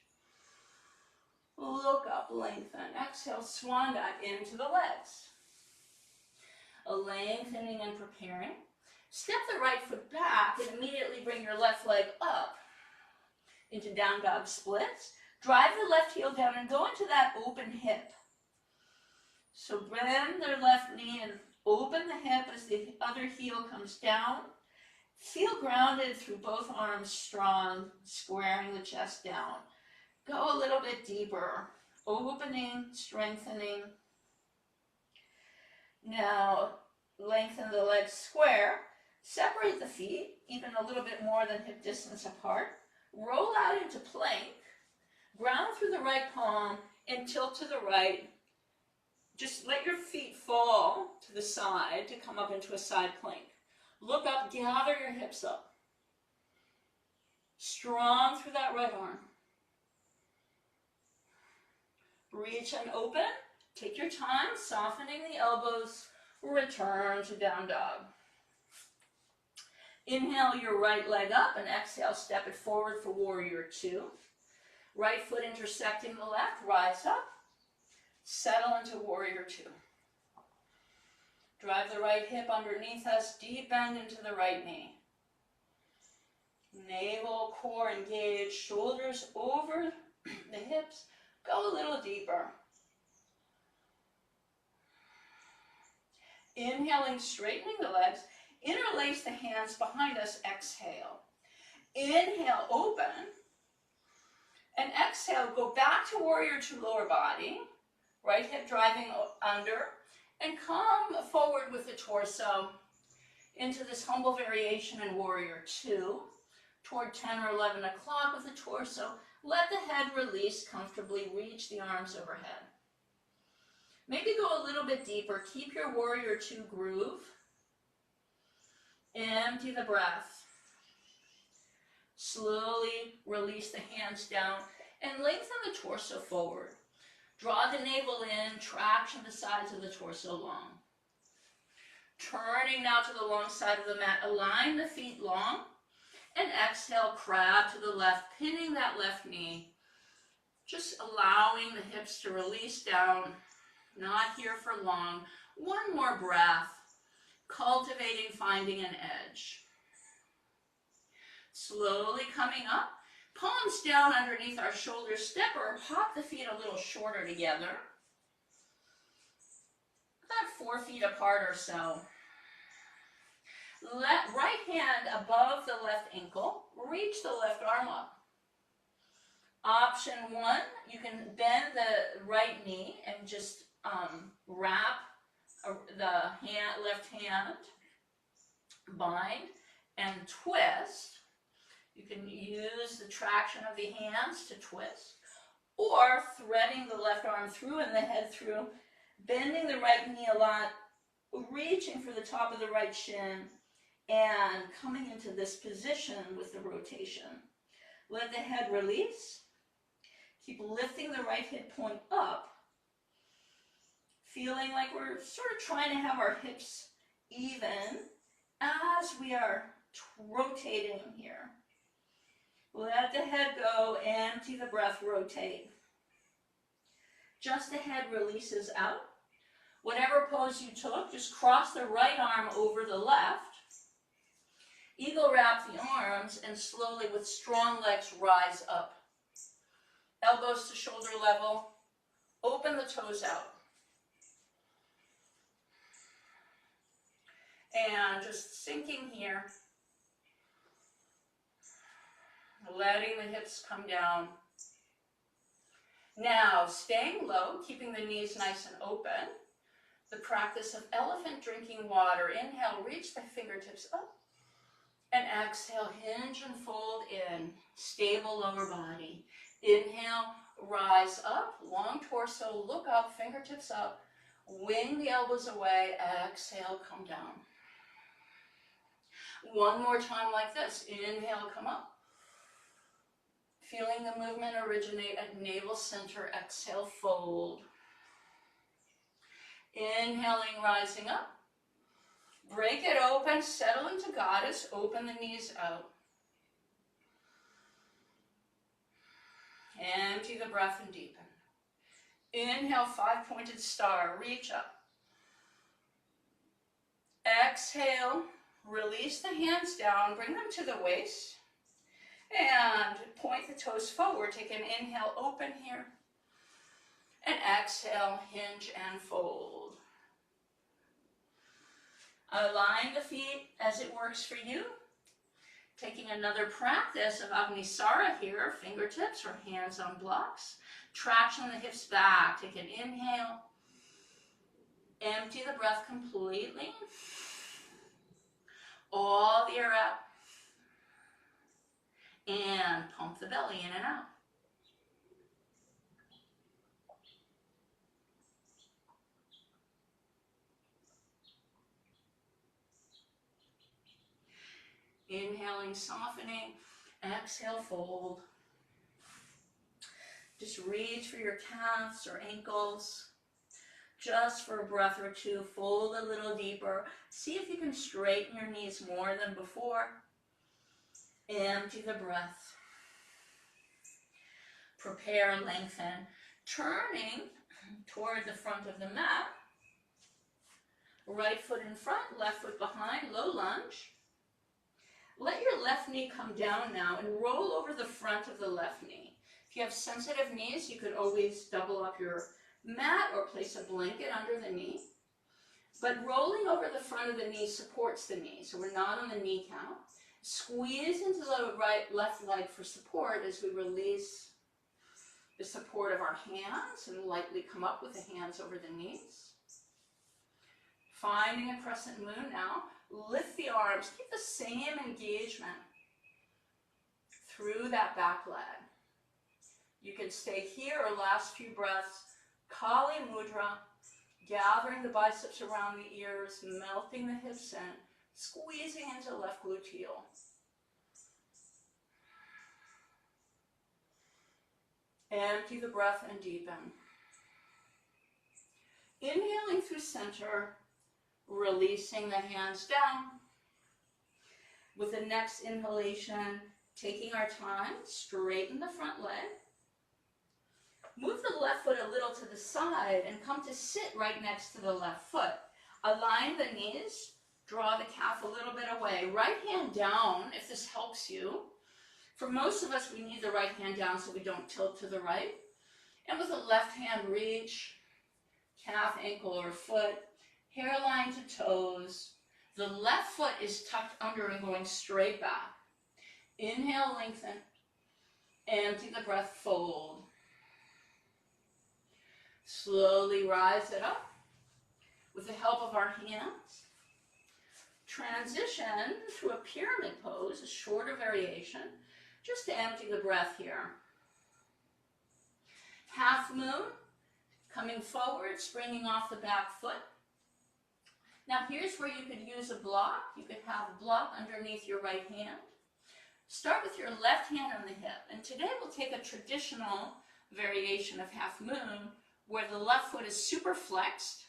Look up, lengthen. Exhale, swan dive into the legs. A lengthening and preparing. Step the right foot back and immediately bring your left leg up into down dog splits. Drive the left heel down and go into that open hip. So bend the left knee and open the hip as the other heel comes down. Feel grounded through both arms strong, squaring the chest down. Go a little bit deeper, opening, strengthening. Now, lengthen the legs square. Separate the feet, even a little bit more than hip distance apart. Roll out into plank. Ground through the right palm and tilt to the right. Just let your feet fall to the side to come up into a side plank. Look up, gather your hips up. Strong through that right arm. Reach and open. Take your time, softening the elbows. Return to down dog. Inhale your right leg up and exhale, step it forward for warrior two. Right foot intersecting the left, rise up. Settle into warrior two. Drive the right hip underneath us, deep bend into the right knee. Navel, core engaged, shoulders over the hips. Go a little deeper. Inhaling, straightening the legs. Interlace the hands behind us. Exhale. Inhale, open. And exhale, go back to warrior two, lower body. Right hip driving under. And come forward with the torso into this humble variation in warrior two. Toward 10 or 11 o'clock with the torso. Let the head release comfortably, reach the arms overhead. Maybe go a little bit deeper. Keep your warrior two groove. Empty the breath. Slowly release the hands down and lengthen the torso forward. Draw the navel in, traction the sides of the torso long. Turning now to the long side of the mat, align the feet long. And exhale, crab to the left, pinning that left knee. Just allowing the hips to release down. Not here for long. One more breath. Cultivating, finding an edge. Slowly coming up. Palms down underneath our shoulders. Step or hop the feet a little shorter together. About 4 feet apart or so. Right hand above the left ankle. Reach the left arm up. Option one, you can bend the right knee and just wrap the left hand, bind, and twist. You can use the traction of the hands to twist, or threading the left arm through and the head through, bending the right knee a lot, reaching for the top of the right shin, and coming into this position with the rotation. Let the head release. Keep lifting the right hip point up, feeling like we're sort of trying to have our hips even as we are rotating here. Let the head go, empty the breath, rotate. Just the head releases out. Whatever pose you took, just cross the right arm over the left. Eagle wrap the arms and slowly with strong legs rise up. Elbows to shoulder level. Open the toes out. And just sinking here. Letting the hips come down. Now, staying low, keeping the knees nice and open. The practice of elephant drinking water. Inhale, reach the fingertips up. And exhale, hinge and fold in. Stable lower body. Inhale, rise up, long torso, look up, fingertips up. Wing the elbows away, exhale, come down. One more time like this. Inhale, come up. Feeling the movement originate at navel center, exhale, fold. Inhaling, rising up. Break it open, settle into goddess, open the knees out. Empty the breath and deepen. Inhale, five-pointed star, reach up. Exhale, release the hands down, bring them to the waist. And point the toes forward, take an inhale, open here. And exhale, hinge and fold. Align the feet as it works for you. Taking another practice of Agnisara here, fingertips or hands on blocks. Traction the hips back. Take an inhale. Empty the breath completely. All the air out. And pump the belly in and out. Inhaling, softening. Exhale, fold. Just reach for your calves or ankles. Just for a breath or two, fold a little deeper. See if you can straighten your knees more than before. Empty the breath. Prepare, lengthen. Turning toward the front of the mat. Right foot in front, left foot behind, low lunge. Let your left knee come down now and roll over the front of the left knee. If you have sensitive knees, you could always double up your mat or place a blanket under the knee. But rolling over the front of the knee supports the knee, so we're not on the knee count. Squeeze into the left leg for support as we release the support of our hands and lightly come up with the hands over the knees. Finding a crescent moon now. Lift the arms. Keep the same engagement through that back leg. You can stay here or last few breaths. Kali Mudra. Gathering the biceps around the ears. Melting the hips in. Squeezing into left gluteal. Empty the breath and deepen. Inhaling through center. Releasing the hands down. With the next inhalation, taking our time, straighten the front leg. Move the left foot a little to the side and come to sit right next to the left foot. Align the knees, draw the calf a little bit away. Right hand down if this helps you. For most of us, we need the right hand down so we don't tilt to the right. And with the left hand, reach, calf, ankle, or foot. Hairline to toes. The left foot is tucked under and going straight back. Inhale, lengthen. Empty the breath, fold. Slowly rise it up with the help of our hands. Transition to a pyramid pose, a shorter variation, just to empty the breath here. Half moon, coming forward, springing off the back foot. Now here's where you could use a block. You could have a block underneath your right hand. Start with your left hand on the hip. And today we'll take a traditional variation of half moon, where the left foot is super flexed,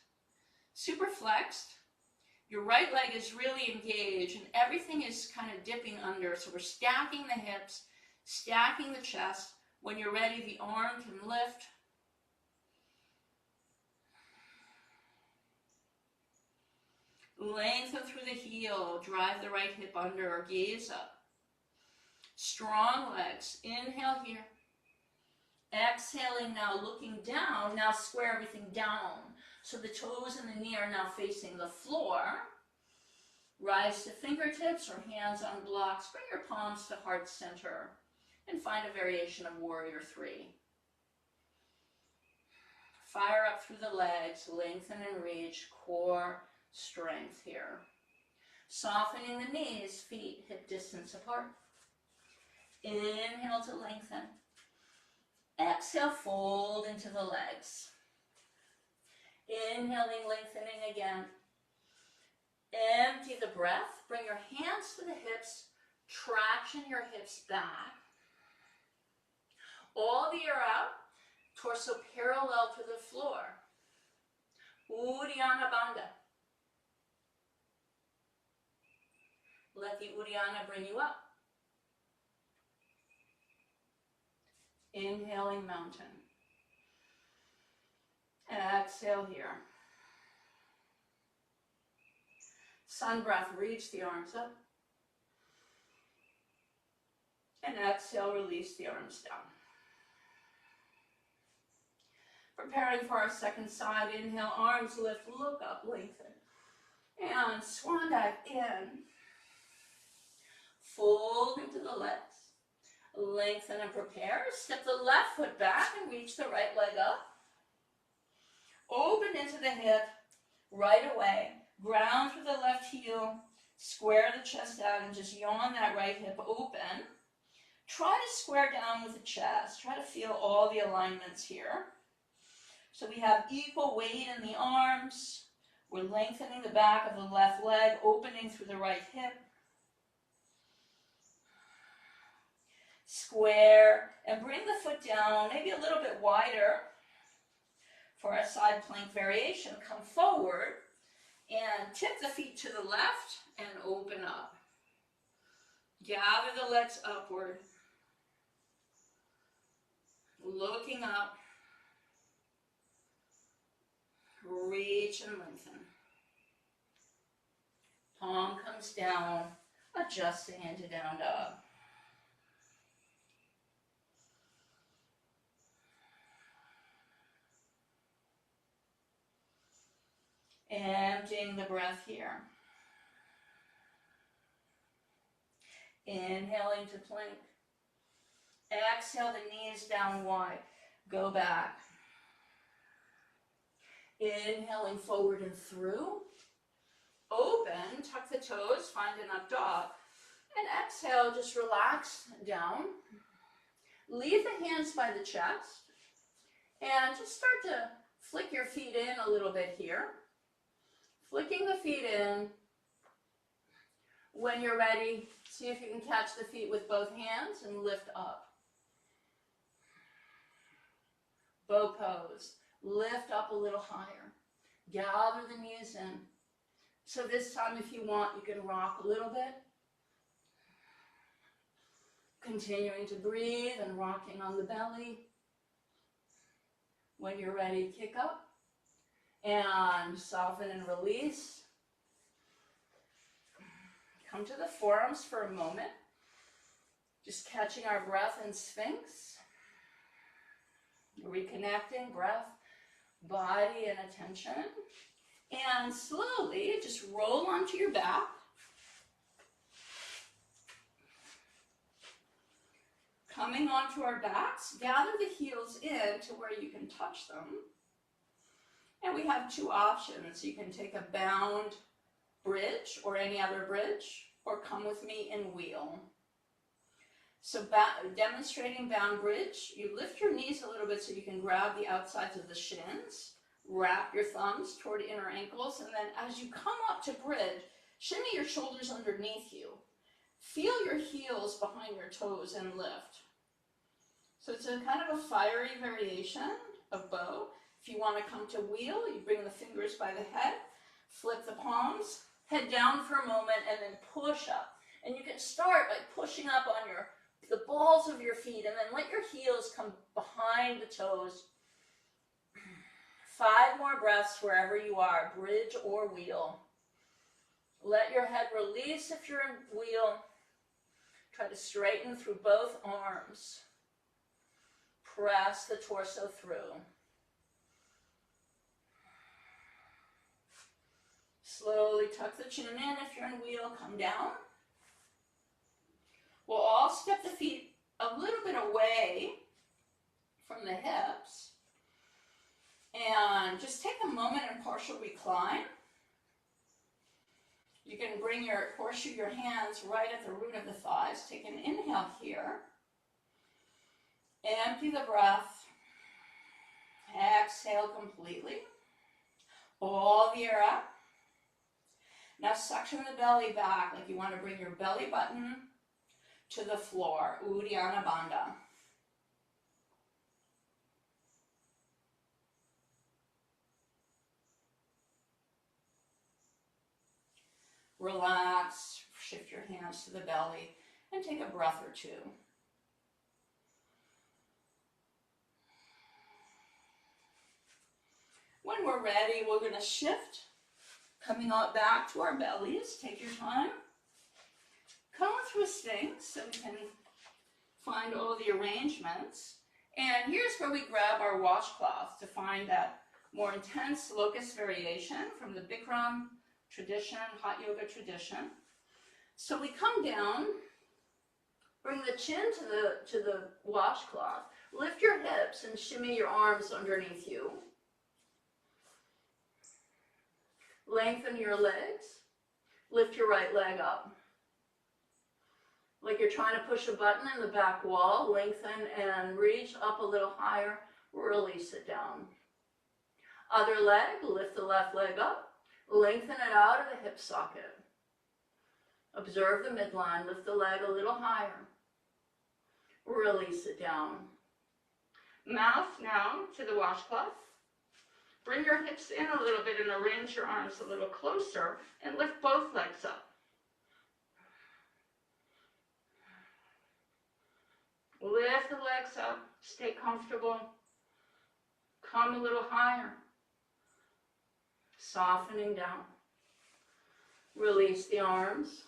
your right leg is really engaged, and everything is kind of dipping under. So we're stacking the hips, stacking the chest. When you're ready, the arm can lift. Lengthen through the heel, drive the right hip under or gaze up. Strong legs. Inhale here. Exhaling now, looking down. Now square everything down. So the toes and the knee are now facing the floor. Rise to fingertips or hands on blocks. Bring your palms to heart center and find a variation of warrior three. Fire up through the legs, lengthen and reach, core strength here. Softening the knees, feet hip distance apart. Inhale to lengthen. Exhale, fold into the legs. Inhaling, lengthening again. Empty the breath. Bring your hands to the hips. Traction your hips back. All the air out. Torso parallel to the floor. Uddiyana Bandha. Let the Uddiyana bring you up. Inhaling mountain. Exhale here. Sun breath, reach the arms up. And exhale, release the arms down. Preparing for our second side. Inhale, arms lift, look up, lengthen. And swan dive in. Fold into the legs. Lengthen and prepare. Step the left foot back and reach the right leg up. Open into the hip right away. Ground through the left heel. Square the chest out and just yawn that right hip open. Try to square down with the chest. Try to feel all the alignments here. So we have equal weight in the arms. We're lengthening the back of the left leg, opening through the right hip. Square and bring the foot down, maybe a little bit wider for our side plank variation. Come forward and tip the feet to the left and open up. Gather the legs upward. Looking up. Reach and lengthen. Palm comes down, adjusting into down dog. Emptying the breath here. Inhaling to plank. Exhale the knees down wide. Go back. Inhaling forward and through. Open, tuck the toes, find an up dog. And exhale, just relax down. Leave the hands by the chest. And just start to flick your feet in a little bit here. Flicking the feet in. When you're ready, see if you can catch the feet with both hands and lift up. Bow pose. Lift up a little higher. Gather the knees in. So this time, if you want, you can rock a little bit. Continuing to breathe and rocking on the belly. When you're ready, kick up. And soften and release. Come to the forearms for a moment. Just catching our breath in Sphinx. Reconnecting breath, body, and attention. And slowly just roll onto your back. Coming onto our backs, gather the heels in to where you can touch them. And we have two options. You can take a bound bridge or any other bridge, or come with me in wheel. So demonstrating bound bridge, you lift your knees a little bit so you can grab the outsides of the shins, wrap your thumbs toward inner ankles, and then as you come up to bridge, shimmy your shoulders underneath you. Feel your heels behind your toes and lift. So it's a kind of a fiery variation of bow. If you want to come to wheel, you bring the fingers by the head, flip the palms, head down for a moment, and then push up. And you can start by pushing up on the balls of your feet, and then let your heels come behind the toes. 5 more breaths wherever you are, bridge or wheel. Let your head release if you're in wheel. Try to straighten through both arms. Press the torso through. Slowly tuck the chin in if you're in wheel, come down. We'll all step the feet a little bit away from the hips. And just take a moment in partial recline. You can horseshoe your hands right at the root of the thighs. Take an inhale here. Empty the breath. Exhale completely. All the air out. Now suction the belly back like you want to bring your belly button to the floor. Uddiyana Bandha. Relax, shift your hands to the belly, and take a breath or two. When we're ready, we're going to shift, coming out back to our bellies. Take your time. Come through a Sphinx so we can find all the arrangements. And here's where we grab our washcloth to find that more intense locust variation from the Bikram tradition, hot yoga tradition. So we come down, bring the chin to the washcloth, lift your hips and shimmy your arms underneath you. Lengthen your legs, lift your right leg up. Like you're trying to push a button in the back wall, lengthen and reach up a little higher, release it down. Other leg, lift the left leg up. Lengthen it out of the hip socket. Observe the midline. Lift the leg a little higher. Release it down. Mouth now to the washcloth. Bring your hips in a little bit and arrange your arms a little closer and lift both legs up. Lift the legs up. Stay comfortable. Come a little higher. Softening down. Release the arms.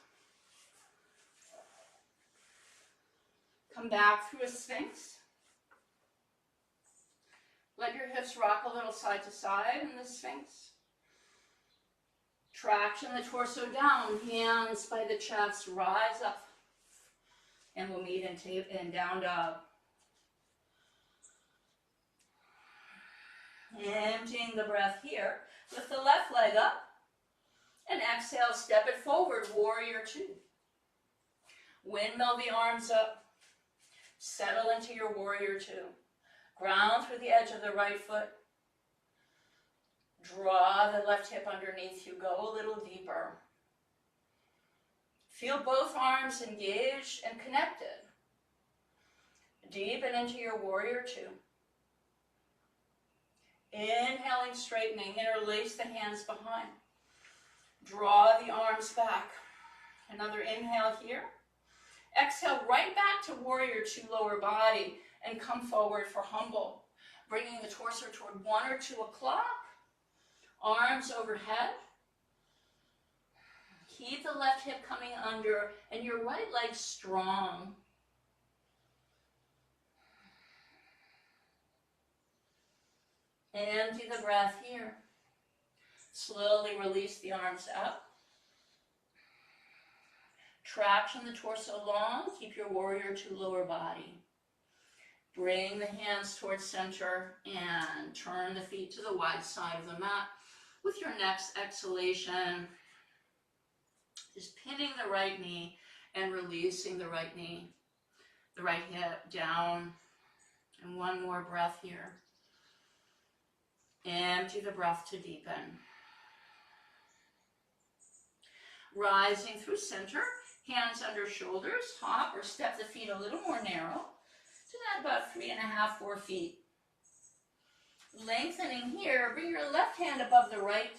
Come back through a Sphinx. Let your hips rock a little side to side in the Sphinx. Traction the torso down, hands by the chest, rise up. And we'll meet in down dog. Emptying the breath here. Lift the left leg up and exhale, step it forward, warrior 2. Windmill the arms up, settle into your warrior 2. Ground through the edge of the right foot. Draw the left hip underneath you, go a little deeper. Feel both arms engaged and connected. Deepen into your warrior 2. Inhaling, straightening, interlace the hands behind. Draw the arms back. Another inhale here. Exhale right back to warrior 2, lower body, and come forward for humble. Bringing the torso toward 1 or 2 o'clock. Arms overhead. Keep the left hip coming under and your right leg strong. Empty the breath here. Slowly release the arms up. Traction the torso long. Keep your warrior 2 lower body. Bring the hands towards center and turn the feet to the wide side of the mat. With your next exhalation, just pinning the right knee and releasing the right knee, the right hip down. And one more breath here. Empty the breath to deepen. Rising through center, hands under shoulders, hop or step the feet a little more narrow. Do that about 3.5, 4 feet. Lengthening here, bring your left hand above the right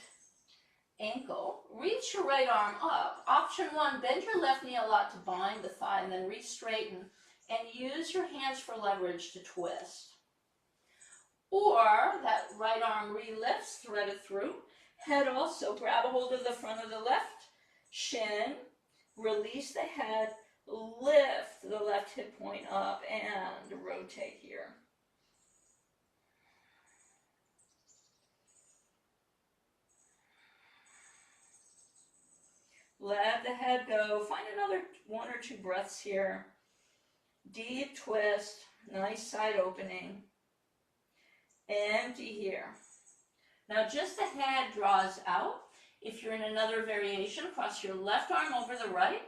ankle. Reach your right arm up. Option 1, bend your left knee a lot to bind the thigh and then re-straighten and use your hands for leverage to twist. Or that right arm re-lifts, thread it through. Head also, grab a hold of the front of the left shin, release the head, lift the left hip point up and rotate here. Let the head go. Find another 1 or 2 breaths here. Deep twist, nice side opening. Empty here. Now just the head draws out. If you're in another variation, cross your left arm over the right.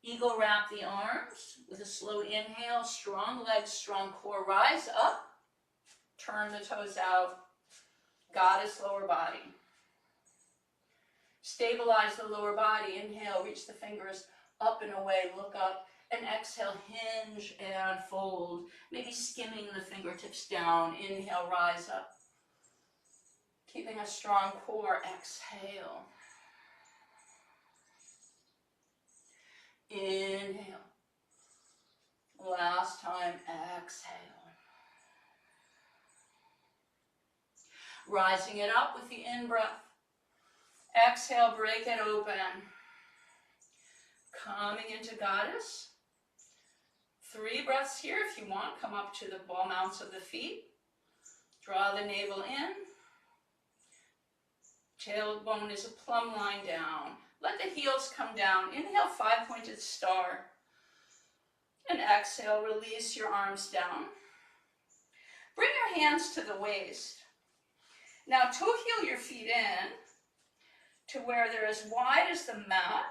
Eagle wrap the arms with a slow inhale, strong legs, strong core. Rise up, turn the toes out. Goddess lower body. Stabilize the lower body. Inhale, reach the fingers up and away, look up. And exhale, hinge and fold. Maybe skimming the fingertips down. Inhale, rise up. Keeping a strong core, exhale. Inhale. Last time, exhale. Rising it up with the in-breath. Exhale, break it open. Coming into Goddess. 3 breaths here if you want. Come up to the ball mounts of the feet. Draw the navel in. Tailbone is a plumb line down. Let the heels come down. Inhale, 5-pointed star. And exhale, release your arms down. Bring your hands to the waist. Now toe heel your feet in to where they're as wide as the mat.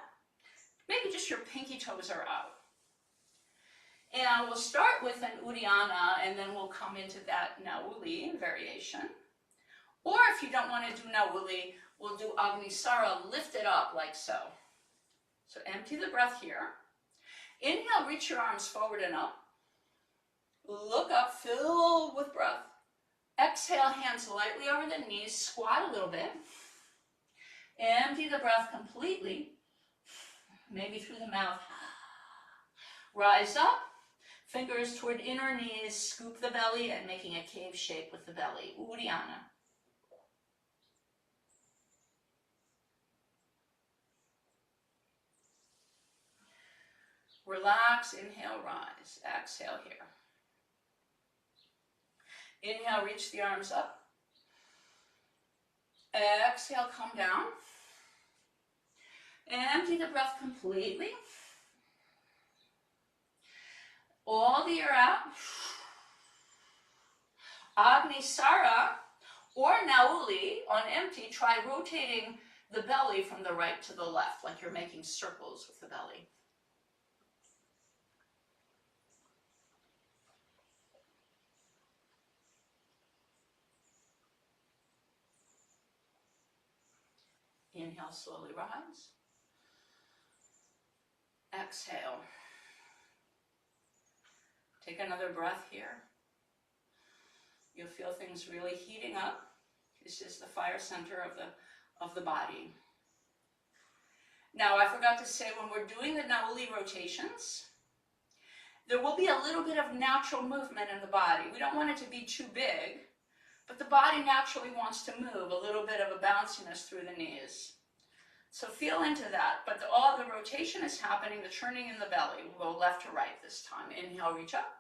Maybe just your pinky toes are out. And we'll start with an Uddiyana, and then we'll come into that Nauli variation. Or if you don't want to do Nauli, we'll do Agnisara, lift it up like so. So empty the breath here. Inhale, reach your arms forward and up. Look up, fill with breath. Exhale, hands lightly over the knees, squat a little bit. Empty the breath completely, maybe through the mouth. Rise up, fingers toward inner knees, scoop the belly and making a cave shape with the belly. Uddiyana. Relax, inhale, rise. Exhale here. Inhale, reach the arms up. Exhale, come down. Empty the breath completely. All the air out. Agnisara or Nauli on empty, try rotating the belly from the right to the left, like you're making circles with the belly. Inhale, slowly rise. Exhale. Take another breath here. You'll feel things really heating up. This is the fire center of the body. Now, I forgot to say, when we're doing the Nauli rotations, there will be a little bit of natural movement in the body. We don't want it to be too big, but the body naturally wants to move, a little bit of a bounciness through the knees. So feel into that, but all the rotation is happening, the turning in the belly. We'll go left to right this time. Inhale, reach up.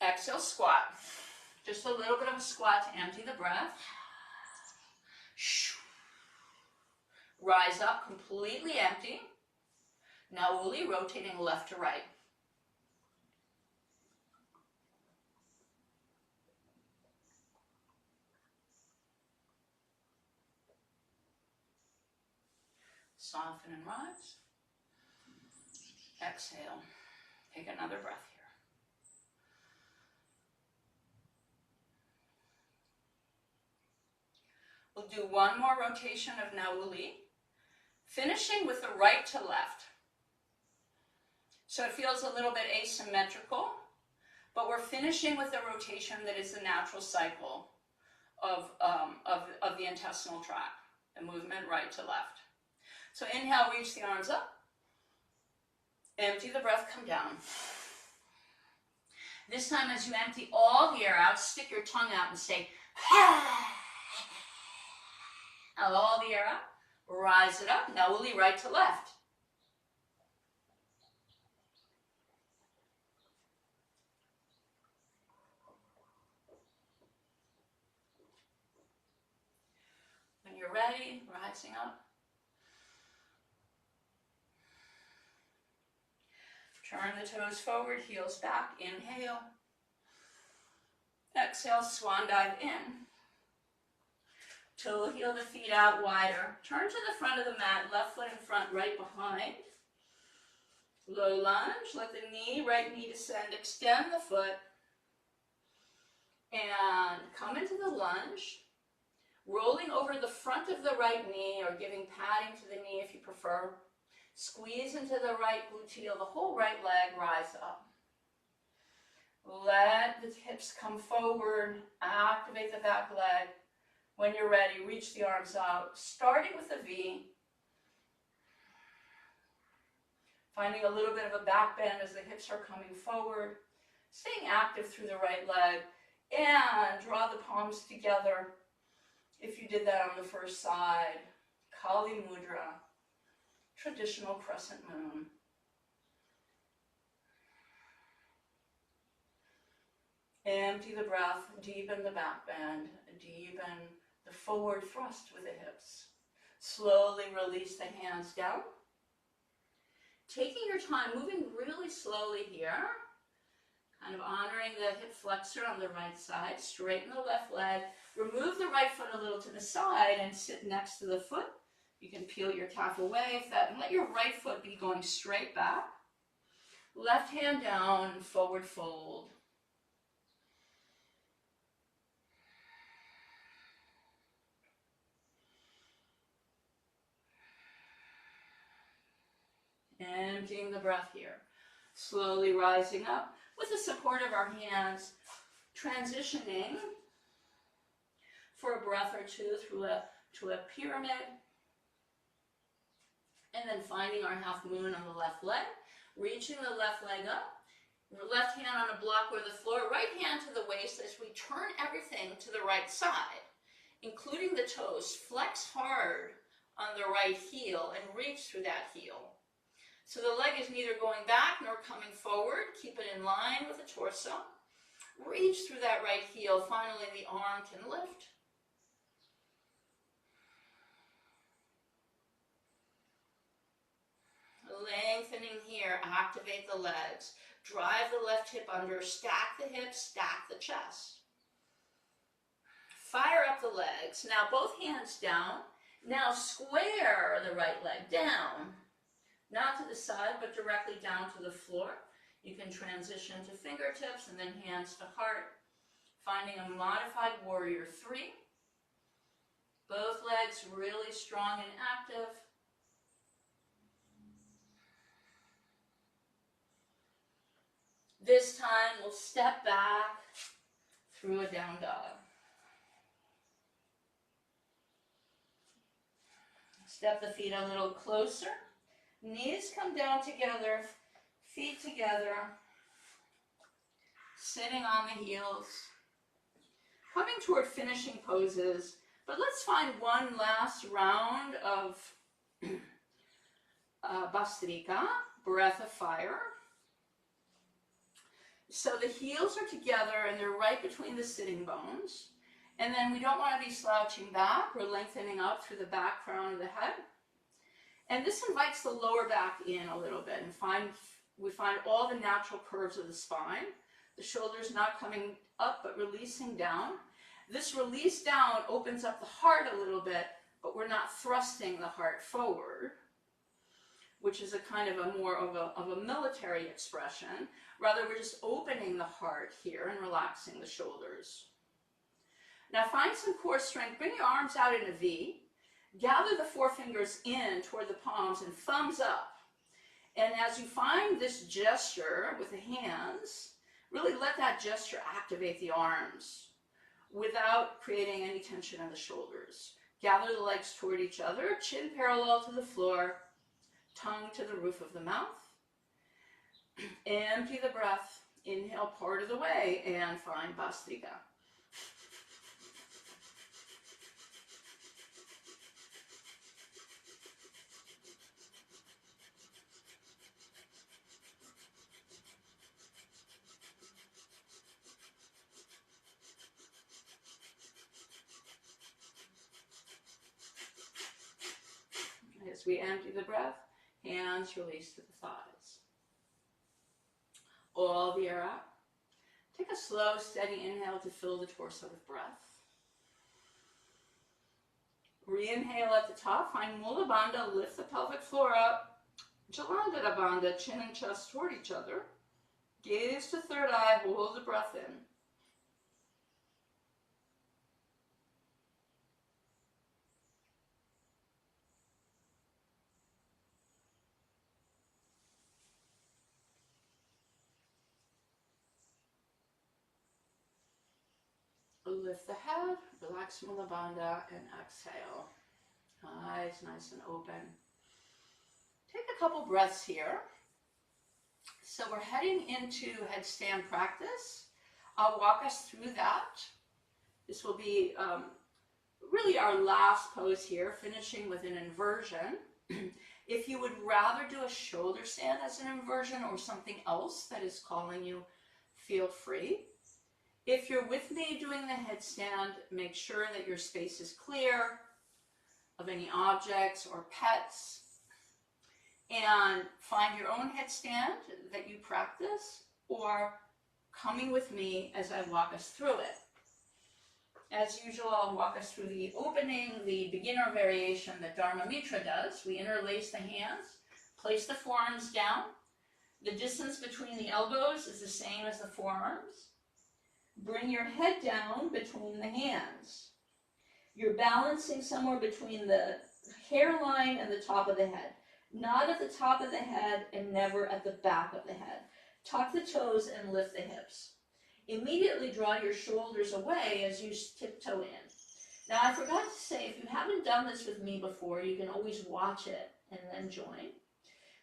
Exhale, squat. Just a little bit of a squat to empty the breath. Rise up, completely empty. Nauli, rotating left to right. Soften and rise. Exhale. Take another breath here. We'll do one more rotation of Nauli, finishing with the right to left. So it feels a little bit asymmetrical, but we're finishing with a rotation that is the natural cycle of the intestinal tract, the movement right to left. So inhale, reach the arms up. Empty the breath, come down. This time as you empty all the air out, stick your tongue out and say, all the air out, rise it up. Now we'll lead right to left. When you're ready, rising up. Turn the toes forward, heels back, inhale. Exhale, swan dive in. Toe heel the feet out wider. Turn to the front of the mat, left foot in front, right behind. Low lunge, let the right knee descend, extend the foot. And come into the lunge. Rolling over the front of the right knee or giving padding to the knee if you prefer. Squeeze into the right gluteal, the whole right leg, rise up. Let the hips come forward, activate the back leg. When you're ready, reach the arms out, starting with a V. Finding a little bit of a back bend as the hips are coming forward. Staying active through the right leg. And draw the palms together. If you did that on the first side, Kali Mudra. Traditional crescent moon. Empty the breath, deepen the back bend, deepen the forward thrust with the hips. Slowly release the hands down. Taking your time, moving really slowly here, kind of honoring the hip flexor on the right side, straighten the left leg, remove the right foot a little to the side and sit next to the foot. You can peel your calf away and let your right foot be going straight back. Left hand down, forward fold. Emptying the breath here. Slowly rising up with the support of our hands, transitioning for a breath or two to a pyramid. And then finding our half moon on the left leg, reaching the left leg up, left hand on a block or the floor, right hand to the waist as we turn everything to the right side, including the toes. Flex hard on the right heel and reach through that heel. So the leg is neither going back nor coming forward. Keep it in line with the torso. Reach through that right heel. Finally, the arm can lift. Lengthening here, activate the legs. Drive the left hip under, stack the hips, stack the chest. Fire up the legs. Now both hands down. Now square the right leg down. Not to the side, but directly down to the floor. You can transition to fingertips and then hands to heart. Finding a modified warrior 3. Both legs really strong and active. This time we'll step back through a down dog. Step the feet a little closer. Knees come down together, feet together. Sitting on the heels. Coming toward finishing poses. But let's find one last round of Bhastrika, breath of fire. So the heels are together and they're right between the sitting bones. And then we don't want to be slouching back. We're lengthening up through the back crown of the head. And this invites the lower back in a little bit. And we find all the natural curves of the spine. The shoulders not coming up but releasing down. This release down opens up the heart a little bit, but we're not thrusting the heart forward, which is a kind of a more of a military expression. Rather, we're just opening the heart here and relaxing the shoulders. Now find some core strength. Bring your arms out in a V. Gather the forefingers in toward the palms and thumbs up. And as you find this gesture with the hands, really let that gesture activate the arms without creating any tension in the shoulders. Gather the legs toward each other, chin parallel to the floor, tongue to the roof of the mouth. Empty the breath. Inhale part of the way and find Bhastrika. As we empty the breath, hands release to the thighs. All the air out. Take a slow, steady inhale to fill the torso with breath. Re-inhale at the top. Find Mula Bandha. Lift the pelvic floor up. Jalandhara Bandha. Chin and chest toward each other. Gaze to third eye. Hold the breath in. Lift the head, relax Mula Bandha, and exhale. Eyes nice and open. Take a couple breaths here. So we're heading into headstand practice. I'll walk us through that. This will be really our last pose here, finishing with an inversion. If you would rather do a shoulder stand as an inversion or something else that is calling you, feel free. If you're with me doing the headstand, make sure that your space is clear of any objects or pets, and find your own headstand that you practice, or coming with me as I walk us through it. As usual, I'll walk us through the opening, the beginner variation that Dharma Mitra does. We interlace the hands, place the forearms down. The distance between the elbows is the same as the forearms. Bring your head down between the hands. You're balancing somewhere between the hairline and the top of the head. Not at the top of the head and never at the back of the head. Tuck the toes and lift the hips. Immediately draw your shoulders away as you tiptoe in. Now, I forgot to say, if you haven't done this with me before, you can always watch it and then join.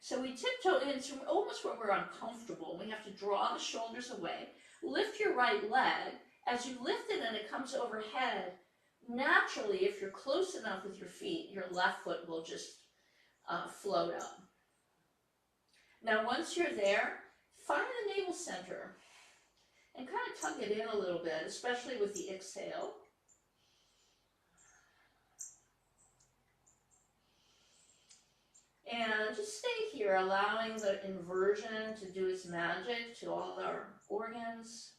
So we tiptoe in to almost where we're uncomfortable. We have to draw the shoulders away. Lift your right leg. As you lift it and it comes overhead, naturally, if you're close enough with your feet, your left foot will just float up. Now, once you're there, find the navel center and kind of tuck it in a little bit, especially with the exhale. And just stay here, allowing the inversion to do its magic to all our organs.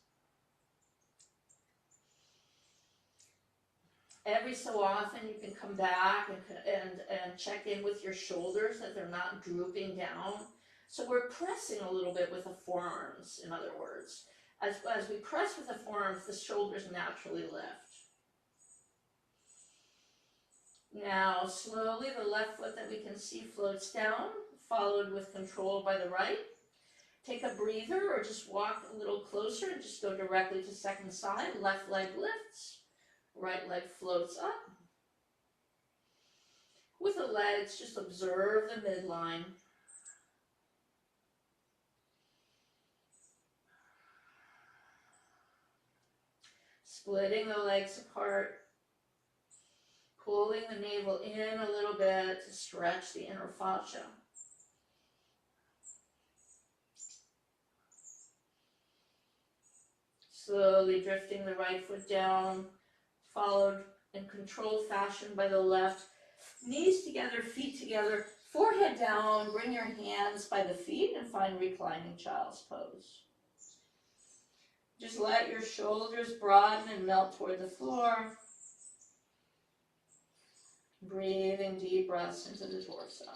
Every so often you can come back and check in with your shoulders that they're not drooping down. So we're pressing a little bit with the forearms, in other words. As we press with the forearms, the shoulders naturally lift. Now, slowly, the left foot that we can see floats down, followed with control by the right. Take a breather or just walk a little closer and just go directly to second side. Left leg lifts, right leg floats up. With the legs, just observe the midline. Splitting the legs apart. Pulling the navel in a little bit to stretch the inner fascia. Slowly drifting the right foot down, followed in controlled fashion by the left. Knees together, feet together, forehead down. Bring your hands by the feet and find reclining child's pose. Just let your shoulders broaden and melt toward the floor. Breathing deep breaths into the torso.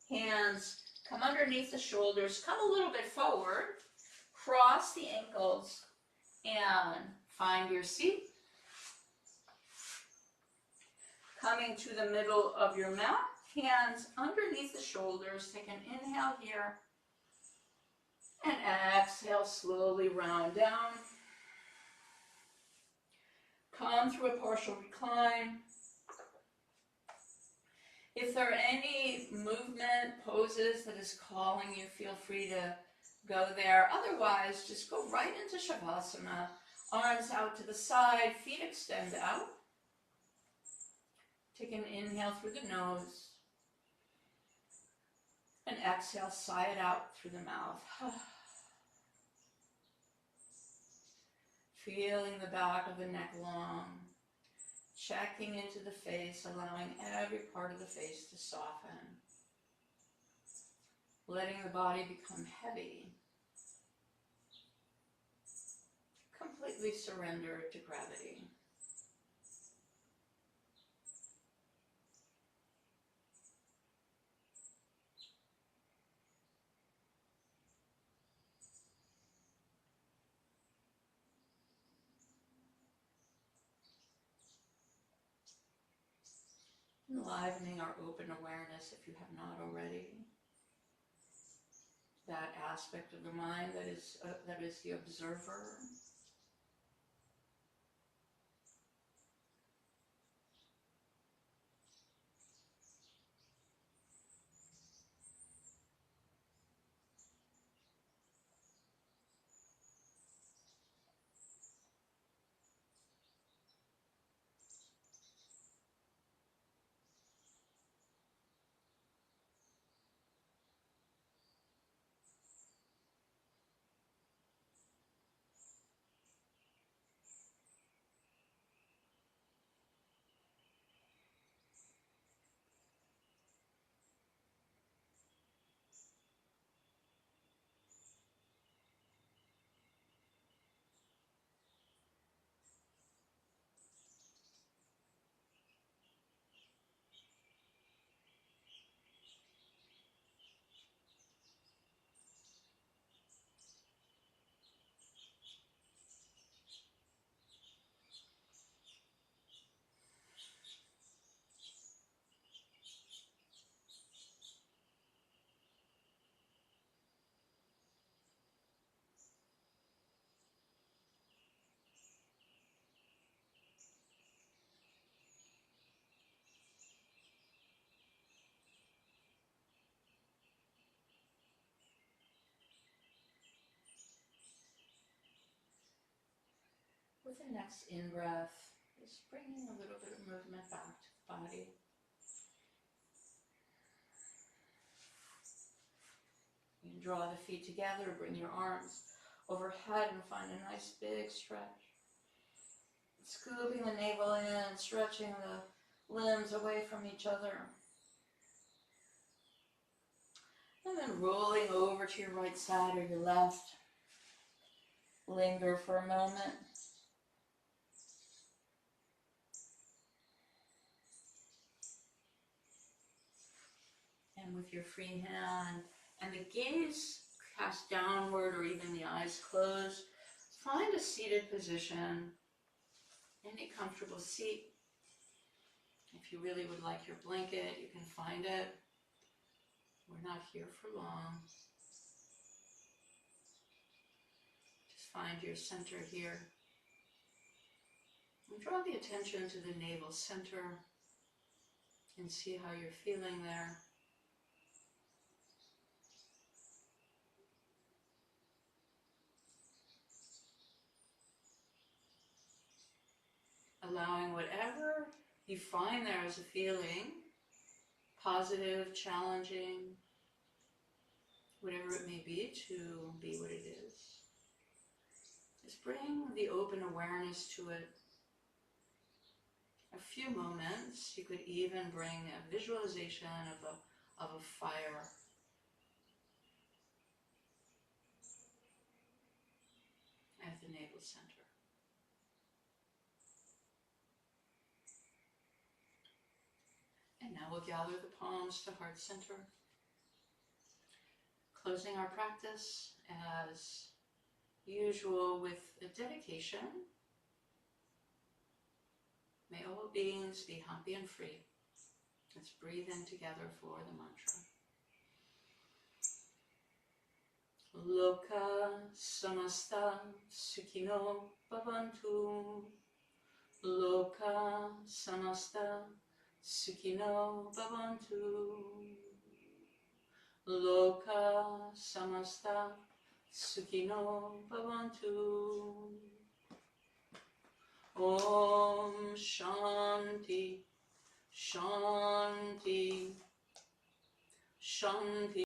Hands come underneath the shoulders, come a little bit forward, cross the ankles, and find your seat. Coming to the middle of your mat, Hands underneath the shoulders. Take an inhale here. And exhale, slowly round down. Come through a partial recline. If there are any movement, poses that is calling you, feel free to go there. Otherwise, just go right into Shavasana. Arms out to the side, feet extend out. Take an inhale through the nose. And exhale, sigh it out through the mouth. Feeling the back of the neck long. Checking into the face, allowing every part of the face to soften. Letting the body become heavy. Completely surrendered to gravity. Enlivening our open awareness if you have not already. That aspect of the mind that is the observer. With the next in-breath, just bringing a little bit of movement back to the body. You can draw the feet together, bring your arms overhead and find a nice big stretch. Scooping the navel in, stretching the limbs away from each other. And then rolling over to your right side or your left. Linger for a moment. And with your free hand and the gaze cast downward or even the eyes closed, find a seated position, any comfortable seat. If you really would like your blanket, you can find it. We're not here for long. Just find your center here. And draw the attention to the navel center and see how you're feeling there. Allowing whatever you find there as a feeling, positive, challenging, whatever it may be, to be what it is. Just bring the open awareness to it. A few moments, you could even bring a visualization of a fire. At the navel center. And now we'll gather the palms to heart center. Closing our practice as usual with a dedication. May all beings be happy and free. Let's breathe in together for the mantra. Loka samasta sukhino bhavantu. Loka samasta sukhino bhavantu. Loka samasta sukhino bhavantu. Om Shanti, Shanti, Shanti.